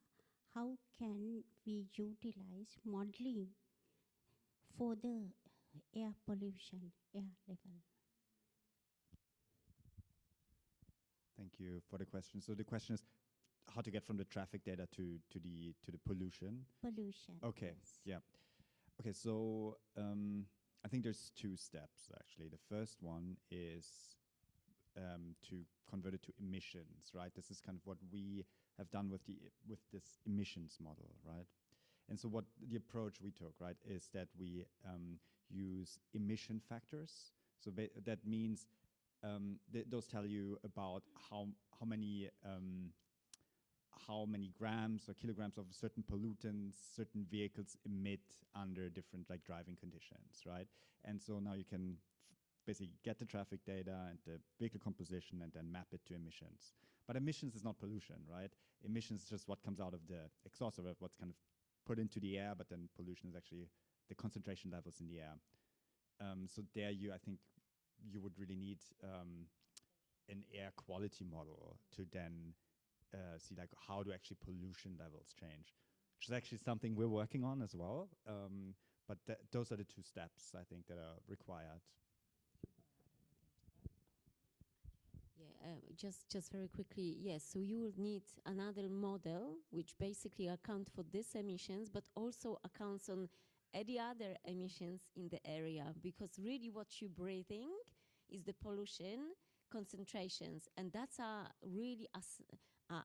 how can we utilize modeling for the air pollution, air level? Thank you for the question. So the question is how to get from the traffic data to the pollution. Pollution. Okay. Yes. Yeah. Okay. So I think there's 2 steps actually. The first one is to convert it to emissions, right? This is kind of what we have done with this emissions model, right? And so what the approach we took, right, is that we use emission factors. So that means those tell you about how many grams or kilograms of certain pollutants certain vehicles emit under different like driving conditions, right? And so now you can basically get the traffic data and the vehicle composition and then map it to emissions. But emissions is not pollution, right? Emissions is just what comes out of the exhaust, or what's kind of put into the air, but then pollution is actually the concentration levels in the air. So there I think you would really need an air quality model to then see like how do actually pollution levels change, which is actually something we're working on as well. But those are the 2 steps I think that are required. Just very quickly, yes. So you will need another model which basically accounts for these emissions, but also accounts on any other emissions in the area, because really what you're breathing is the pollution concentrations, and that's really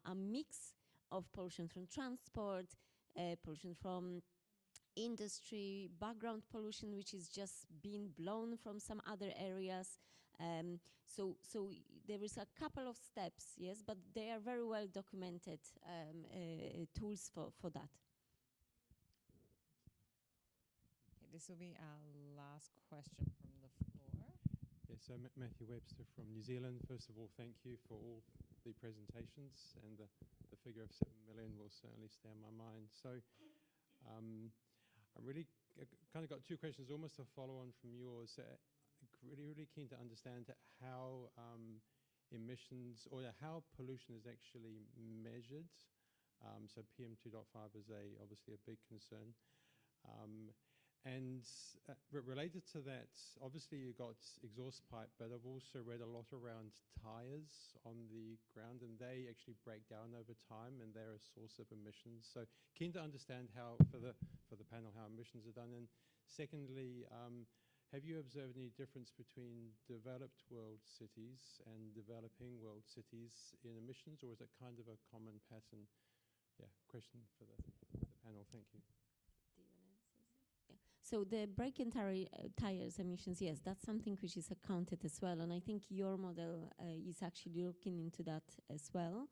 a mix of pollution from transport, pollution from industry, background pollution, which is just being blown from some other areas. So there is a couple of steps, yes, but they are very well documented tools for that. Okay, this will be our last question from the floor. Yes, so Matthew Webster from New Zealand. First of all, thank you for all the presentations, and the figure of 7 million will certainly stay on my mind. So I'm really kind of got 2 questions, almost a follow-on from yours. Really keen to understand how emissions or how pollution is actually measured. So PM2.5 is obviously a big concern. And related to that, obviously you got exhaust pipe, but I've also read a lot around tires on the ground, and they actually break down over time, and they're a source of emissions. So keen to understand how, for the panel, how emissions are done. And secondly, have you observed any difference between developed world cities and developing world cities in emissions, or is it kind of a common pattern? Yeah, question for the panel. Thank you. So the brake-in tires emissions, yes, that's something which is accounted as well. And I think your model is actually looking into that as well.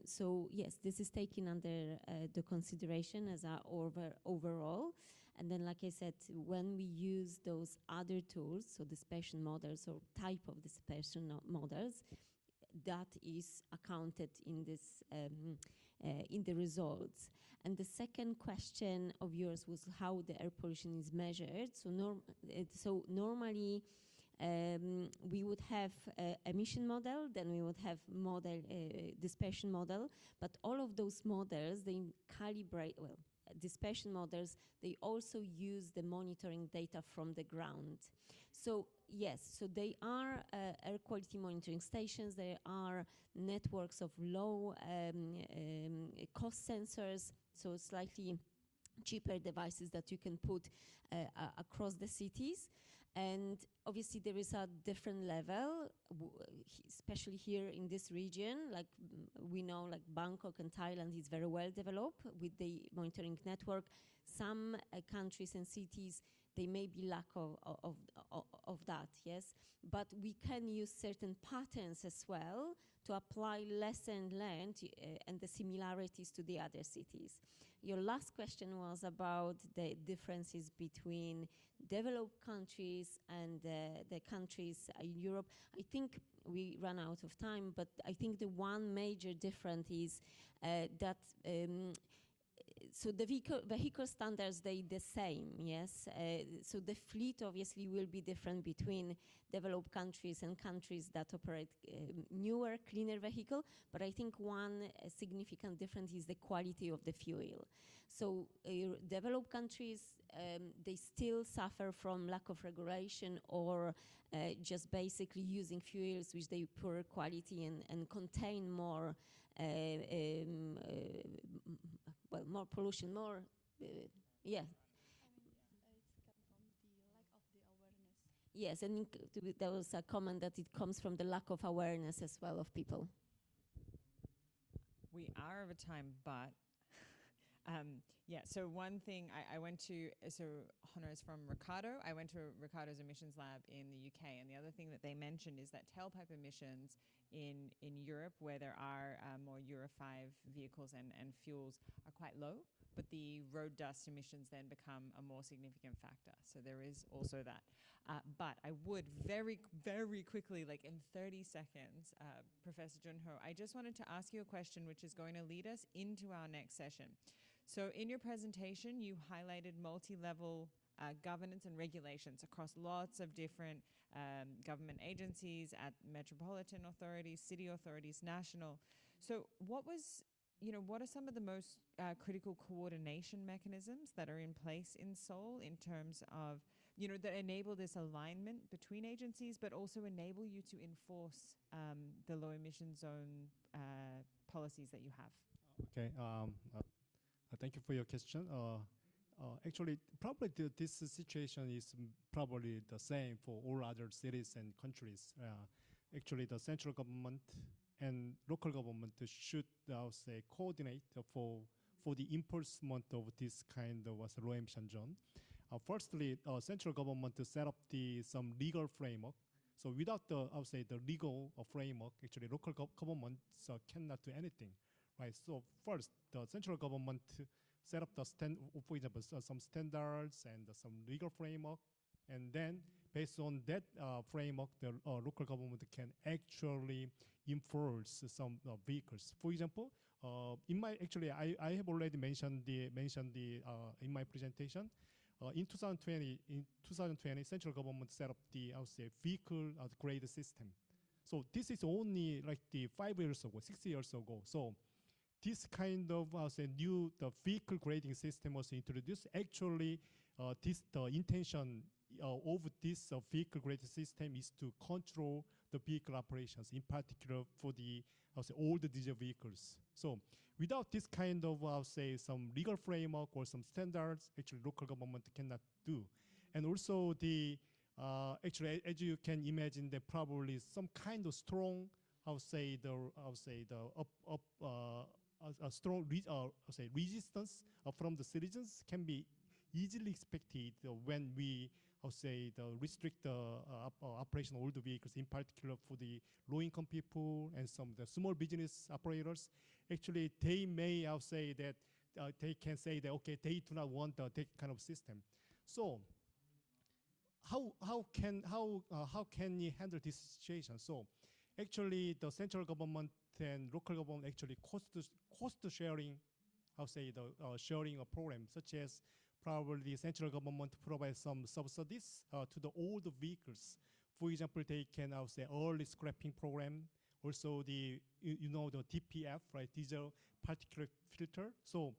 So yes, this is taken under the consideration as our overall. And then, like I said, when we use those other tools, so dispersion models or type of dispersion models, that is accounted in this in the results. And the second question of yours was how the air pollution is measured. So normally we would have emission model, then we would have model dispersion model, but all of those models, they calibrate, well, dispersion models, they also use the monitoring data from the ground. So yes, so they are air quality monitoring stations, there are networks of low cost sensors, so slightly cheaper devices that you can put across the cities. And obviously there is a different level, especially here in this region, like we know like Bangkok and Thailand is very well developed with the monitoring network. Some countries and cities, they may be lack of that, yes? But we can use certain patterns as well to apply lesson learned and the similarities to the other cities. Your last question was about the differences between developed countries and the countries in Europe. I think we ran out of time, but I think the one major difference is that so the vehicle standards, they the same, yes? So the fleet obviously will be different between developed countries and countries that operate newer, cleaner vehicle, but I think one significant difference is the quality of the fuel. So developed countries, they still suffer from lack of regulation or just basically using fuels which they poor quality and contain more well, more pollution, more, yeah. Yes, and there was a comment that it comes from the lack of awareness as well of people. We are over time, but yeah, so one thing I went to, so Honor is from Ricardo. I went to Ricardo's emissions lab in the UK, and the other thing that they mentioned is that tailpipe emissions in Europe, where there are more Euro 5 vehicles and fuels, are quite low, but the road dust emissions then become a more significant factor. So there is also that. But I would very, very quickly, like in 30 seconds, Professor Junho, I just wanted to ask you a question which is going to lead us into our next session. So in your presentation, you highlighted multi-level governance and regulations across lots of different government agencies, at metropolitan authorities, city authorities, national. So what are some of the most critical coordination mechanisms that are in place in Seoul in terms of, that enable this alignment between agencies, but also enable you to enforce the low emission zone policies that you have? Okay. Thank you for your question. Actually, probably this situation is probably the same for all other cities and countries. Actually, the central government and local government should, I would say, coordinate for the enforcement of this kind of low emission zone. Firstly, central government to set up some legal framework. So without the, I would say, the legal framework, actually local governments cannot do anything. Right. So first, the central government set up for example, some standards and some legal framework, and then based on that framework, the local government can actually enforce some vehicles. For example, I have already mentioned in my presentation. In 2020, central government set up the, I would say, vehicle grade system. So this is only like 5 years ago, 6 years ago. So this kind of say new the vehicle grading system was introduced, actually the intention of this vehicle grading system is to control the vehicle operations, in particular for the say all the diesel vehicles. So without this kind of say some legal framework or some standards, actually local government cannot do. And also the actually, as you can imagine, there probably some kind of strong, a strong resistance from the citizens can be easily expected when we restrict the operation of all the vehicles, in particular for the low-income people and some of the small business operators. Actually, they may say that they can say that okay, they do not want that kind of system. So how can you handle this situation? So actually, the central government and local government actually cost sharing, sharing a program, such as probably the central government provides some subsidies to the old vehicles. For example, they can early scrapping program. Also the the DPF, right, diesel particulate filter. So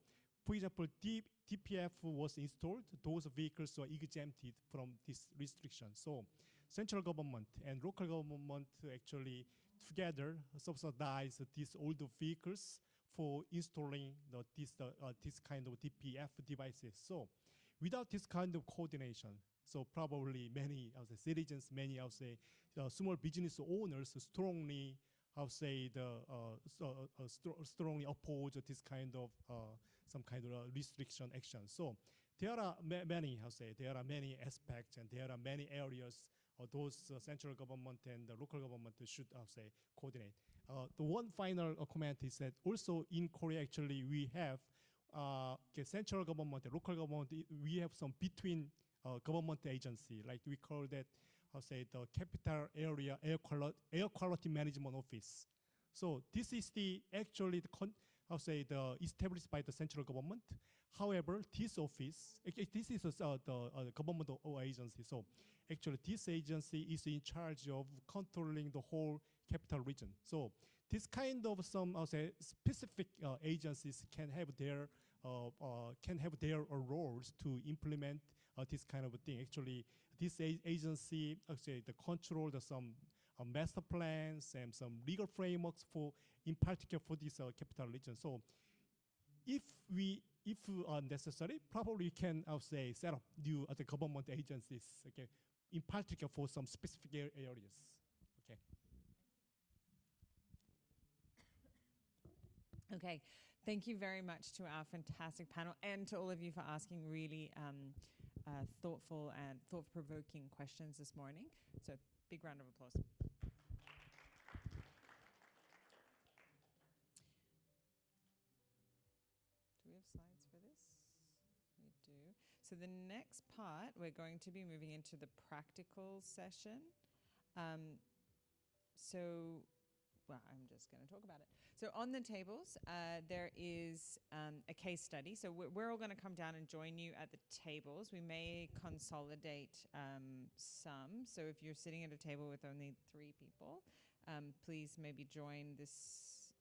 for example, DPF was installed, those vehicles are exempted from this restriction. So central government and local government actually together subsidize these older vehicles for installing this kind of DPF devices. So without this kind of coordination, so probably many of the citizens, many of the small business owners strongly strongly oppose this kind of some kind of restriction action. So there are there are many aspects and there are many areas those central government and the local government should coordinate. The one final comment is that also in Korea actually we have central government, local government, we have some between government agency, like we call that the Capital Area Air Quality Management Office. So this is the actually the established by the central government. However, this office, this is the government agency. So actually, this agency is in charge of controlling the whole capital region. So this kind of some specific agencies can have their roles to implement this kind of thing. Actually, this agency the control some master plans and some legal frameworks for, in particular for this capital region. So if necessary, probably we can set up new the government agencies, okay, in particular for some specific areas. Okay. Okay, thank you very much to our fantastic panel and to all of you for asking really thoughtful and thought-provoking questions this morning. So big round of applause. Do we have slides for this? We do. So the next part, we're going to be moving into the practical session. Well, I'm just going to talk about it. So on the tables, there is a case study. So we're all going to come down and join you at the tables. We may consolidate some. So if you're sitting at a table with only 3 people, please maybe join this.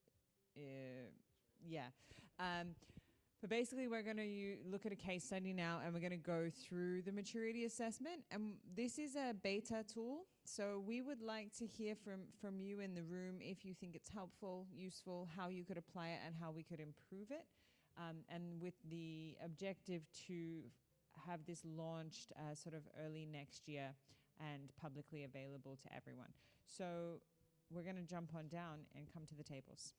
But basically, we're going to look at a case study now, and we're going to go through the maturity assessment. And this is a beta tool. So we would like to hear from you in the room if you think it's helpful, useful, how you could apply it, and how we could improve it. And with the objective to have this launched sort of early next year and publicly available to everyone. So we're going to jump on down and come to the tables.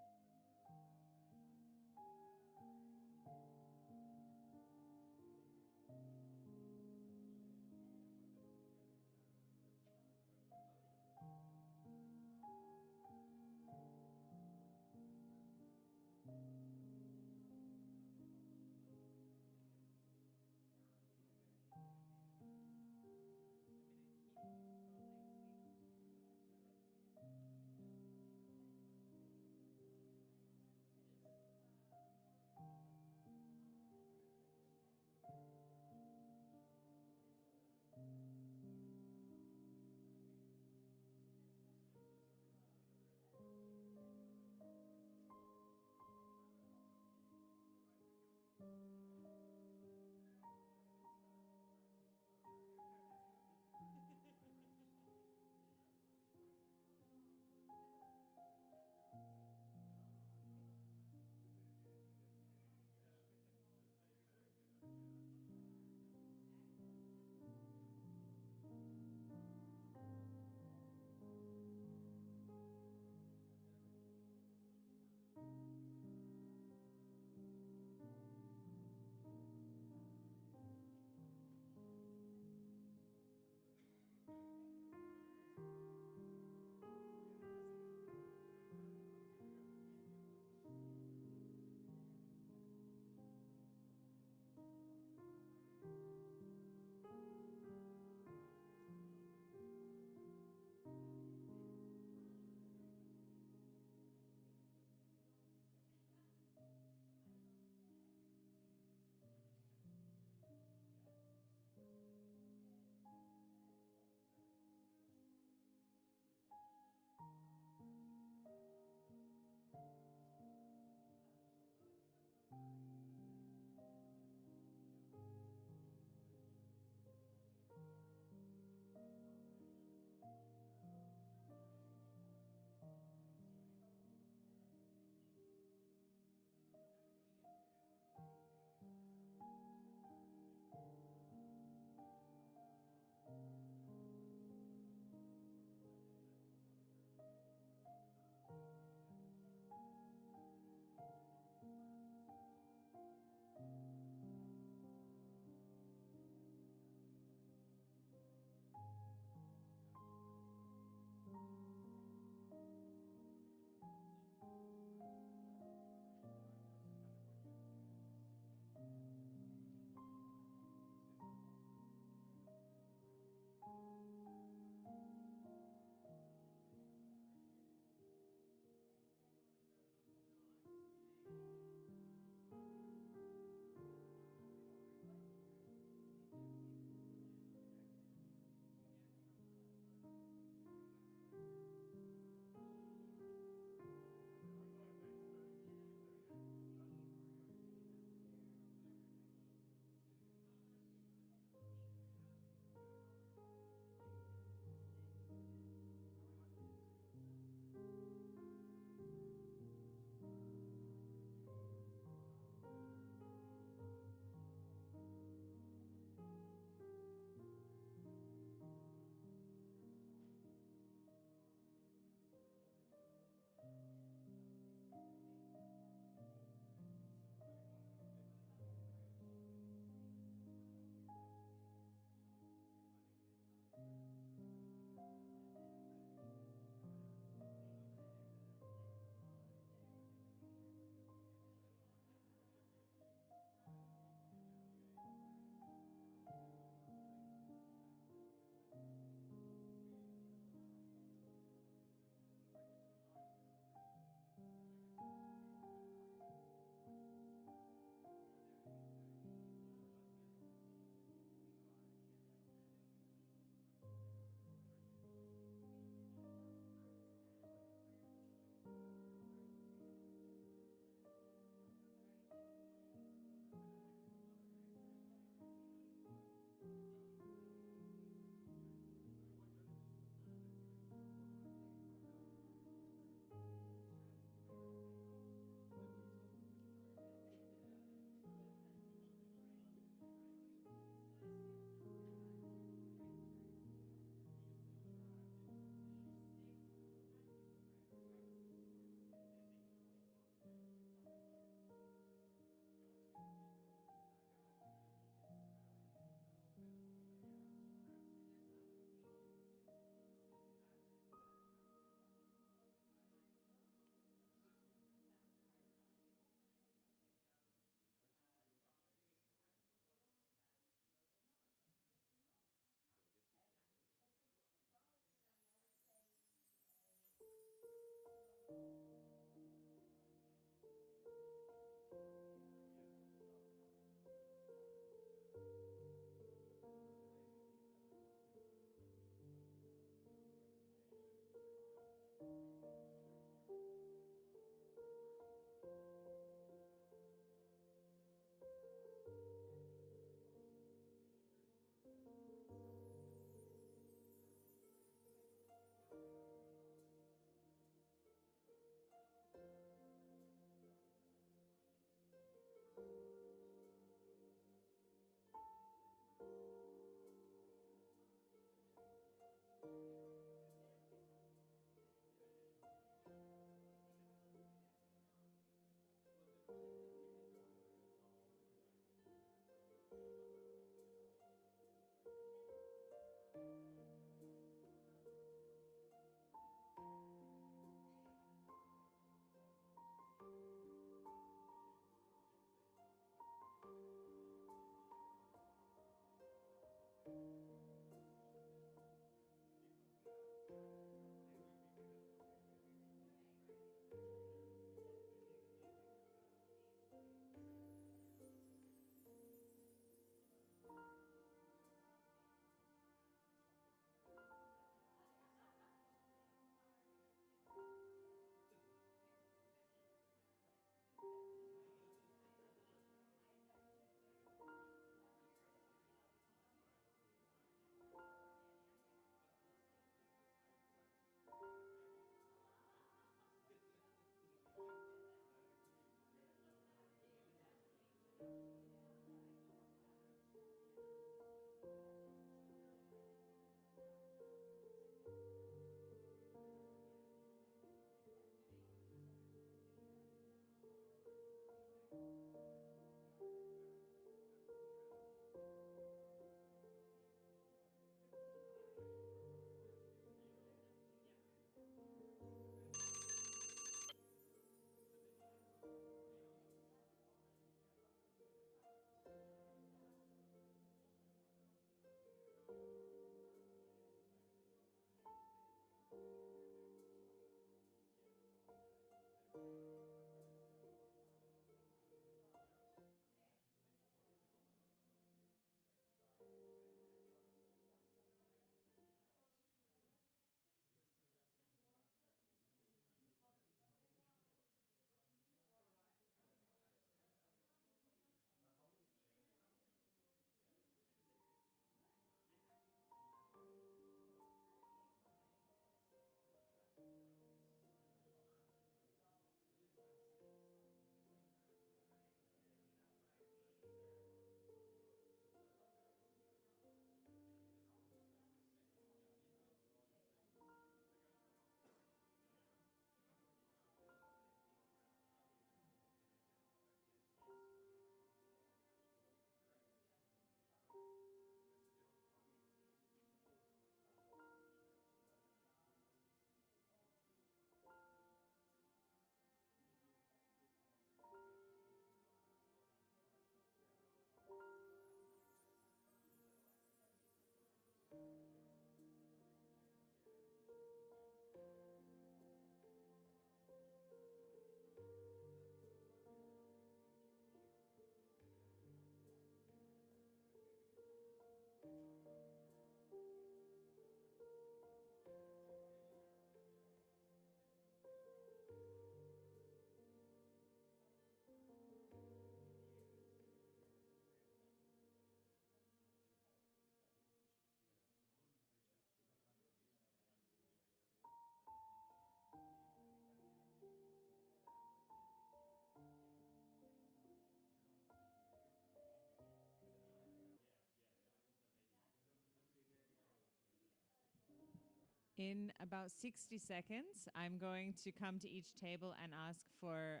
In about 60 seconds, I'm going to come to each table and ask for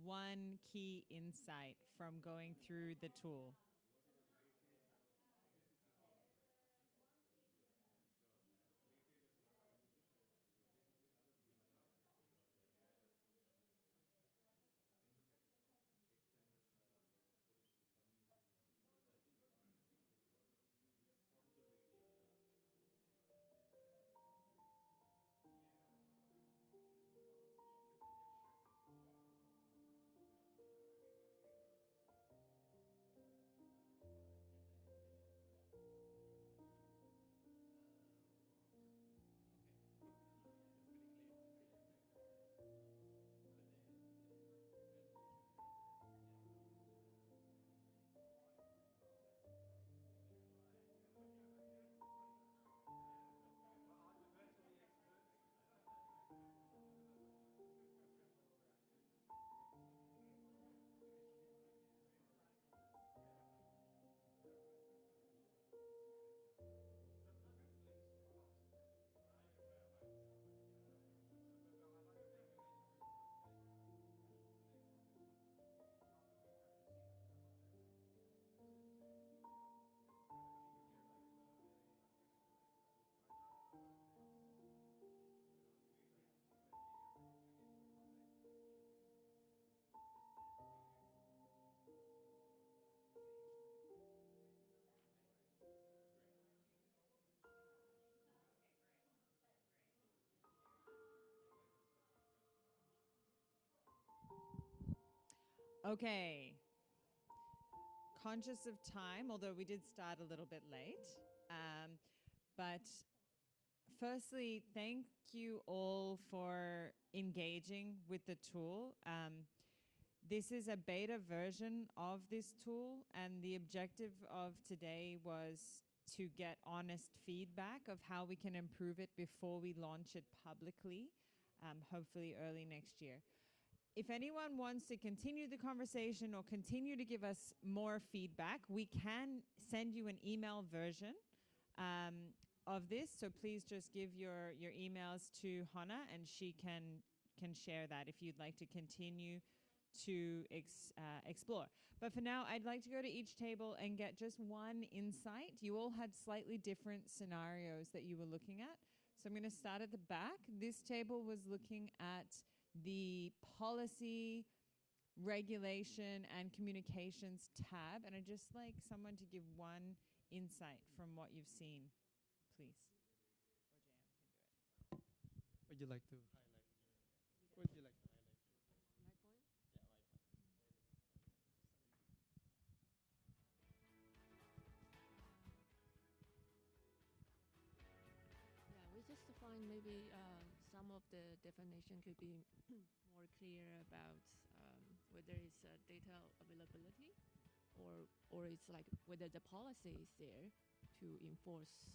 one key insight from going through the tool. Okay. Conscious of time, although we did start a little bit late. But firstly, thank you all for engaging with the tool. This is a beta version of this tool, and the objective of today was to get honest feedback of how we can improve it before we launch it publicly, hopefully early next year. If anyone wants to continue the conversation or continue to give us more feedback, we can send you an email version of this. So please just give your emails to Hannah, and she can share that if you'd like to continue to explore. But for now, I'd like to go to each table and get just one insight. You all had slightly different scenarios that you were looking at. So I'm going to start at the back. This table was looking at the policy, regulation, and communications tab. And I'd just like someone to give one insight from what you've seen, please. Or JM can do it. Would you like to highlight? Would you like to highlight? My point? Yeah, my point. Yeah, we just find maybe some of the definition could be more clear about whether it's data availability or it's like whether the policy is there to enforce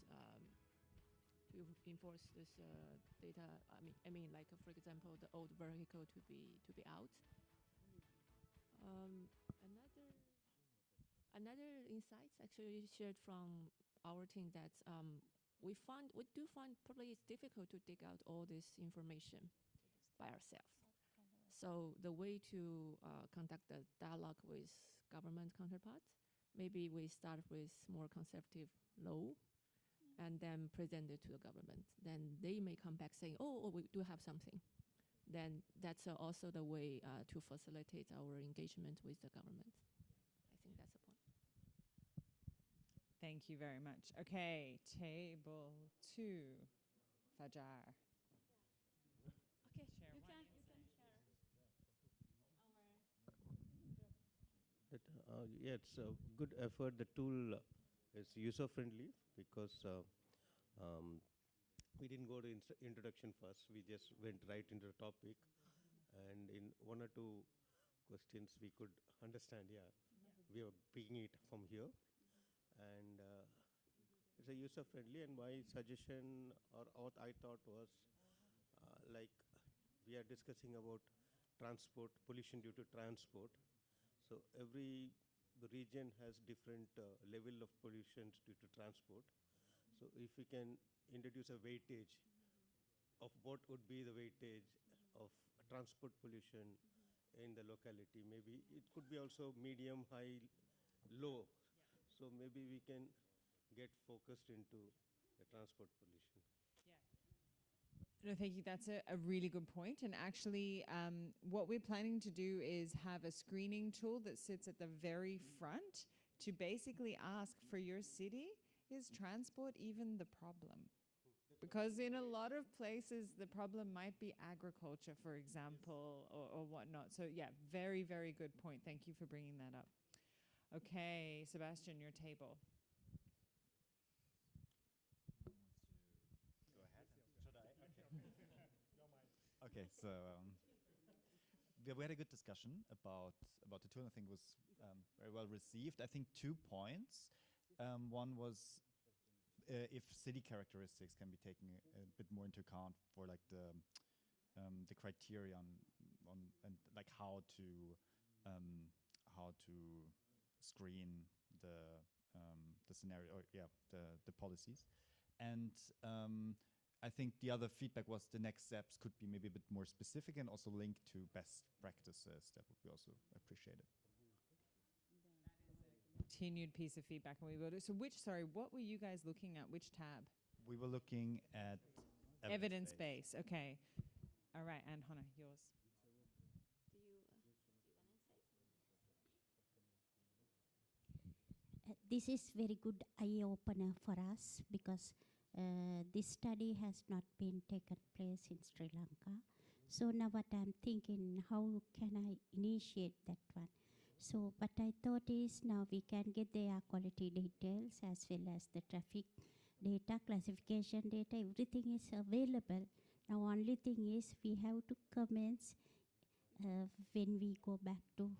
this data. I mean, like for example, the old vehicle to be out. Another insights actually shared from our team that we do find probably it's difficult to dig out all this information by ourselves. So the way to conduct the dialogue with government counterparts, maybe we start with more conservative law and then present it to the government. Then they may come back saying, oh, we do have something. Then that's also the way to facilitate our engagement with the government. I think that's the point. Thank you very much. Okay, table 2, Fajar. Okay, Share you one can insight. share. Yeah, it's a good effort. The tool is user-friendly because we didn't go to introduction first. We just went right into the topic. And in one or two questions, we could understand, we are picking it from here. And it's a user-friendly. And my suggestion or what I thought was like we are discussing about transport, pollution due to transport. So every region has different level of pollution due to transport. So if we can introduce a weightage of what would be the weightage of transport pollution in the locality. Maybe it could be also medium, high, low. So maybe we can get focused into the transport pollution. No, thank you. That's a really good point. And actually, what we're planning to do is have a screening tool that sits at the very front to basically ask for your city, is transport even the problem? Because in a lot of places, the problem might be agriculture, for example, or whatnot. So yeah, very, very good point. Thank you for bringing that up. Okay, Sebastian, your table. Go ahead. Should I? Okay. Okay, so we had a good discussion about the tool. I think it was very well received. I think 2 points. One was if city characteristics can be taken a bit more into account for like the criteria on and like how to screen the scenario, or the policies. And I think the other feedback was the next steps could be maybe a bit more specific and also linked to best practices. That would be also appreciated. Continued piece of feedback, and we will do. So what were you guys looking at? Which tab? We were looking at Evidence base. Okay. All right, and Hannah, yours. This is very good eye-opener for us because this study has not been taken place in Sri Lanka. So now what I'm thinking, how can I initiate that one? So what I thought is now we can get the air quality details as well as the traffic data, classification data, everything is available. Now only thing is we have to commence when we go back to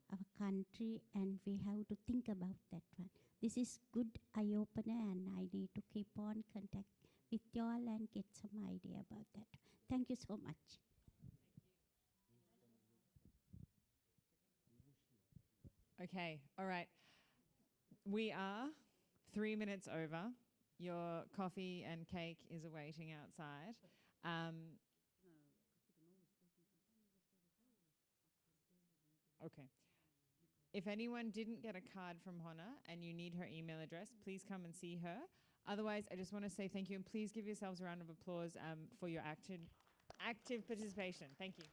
our country, and we have to think about that one. This is good eye-opener, and I need to keep on contact with y'all and get some idea about that. Thank you so much. Okay, all right. We are 3 minutes over. Your coffee and cake is awaiting outside. Okay. If anyone didn't get a card from Hannah and you need her email address, please come and see her. Otherwise, I just want to say thank you, and please give yourselves a round of applause for your active participation. Thank you.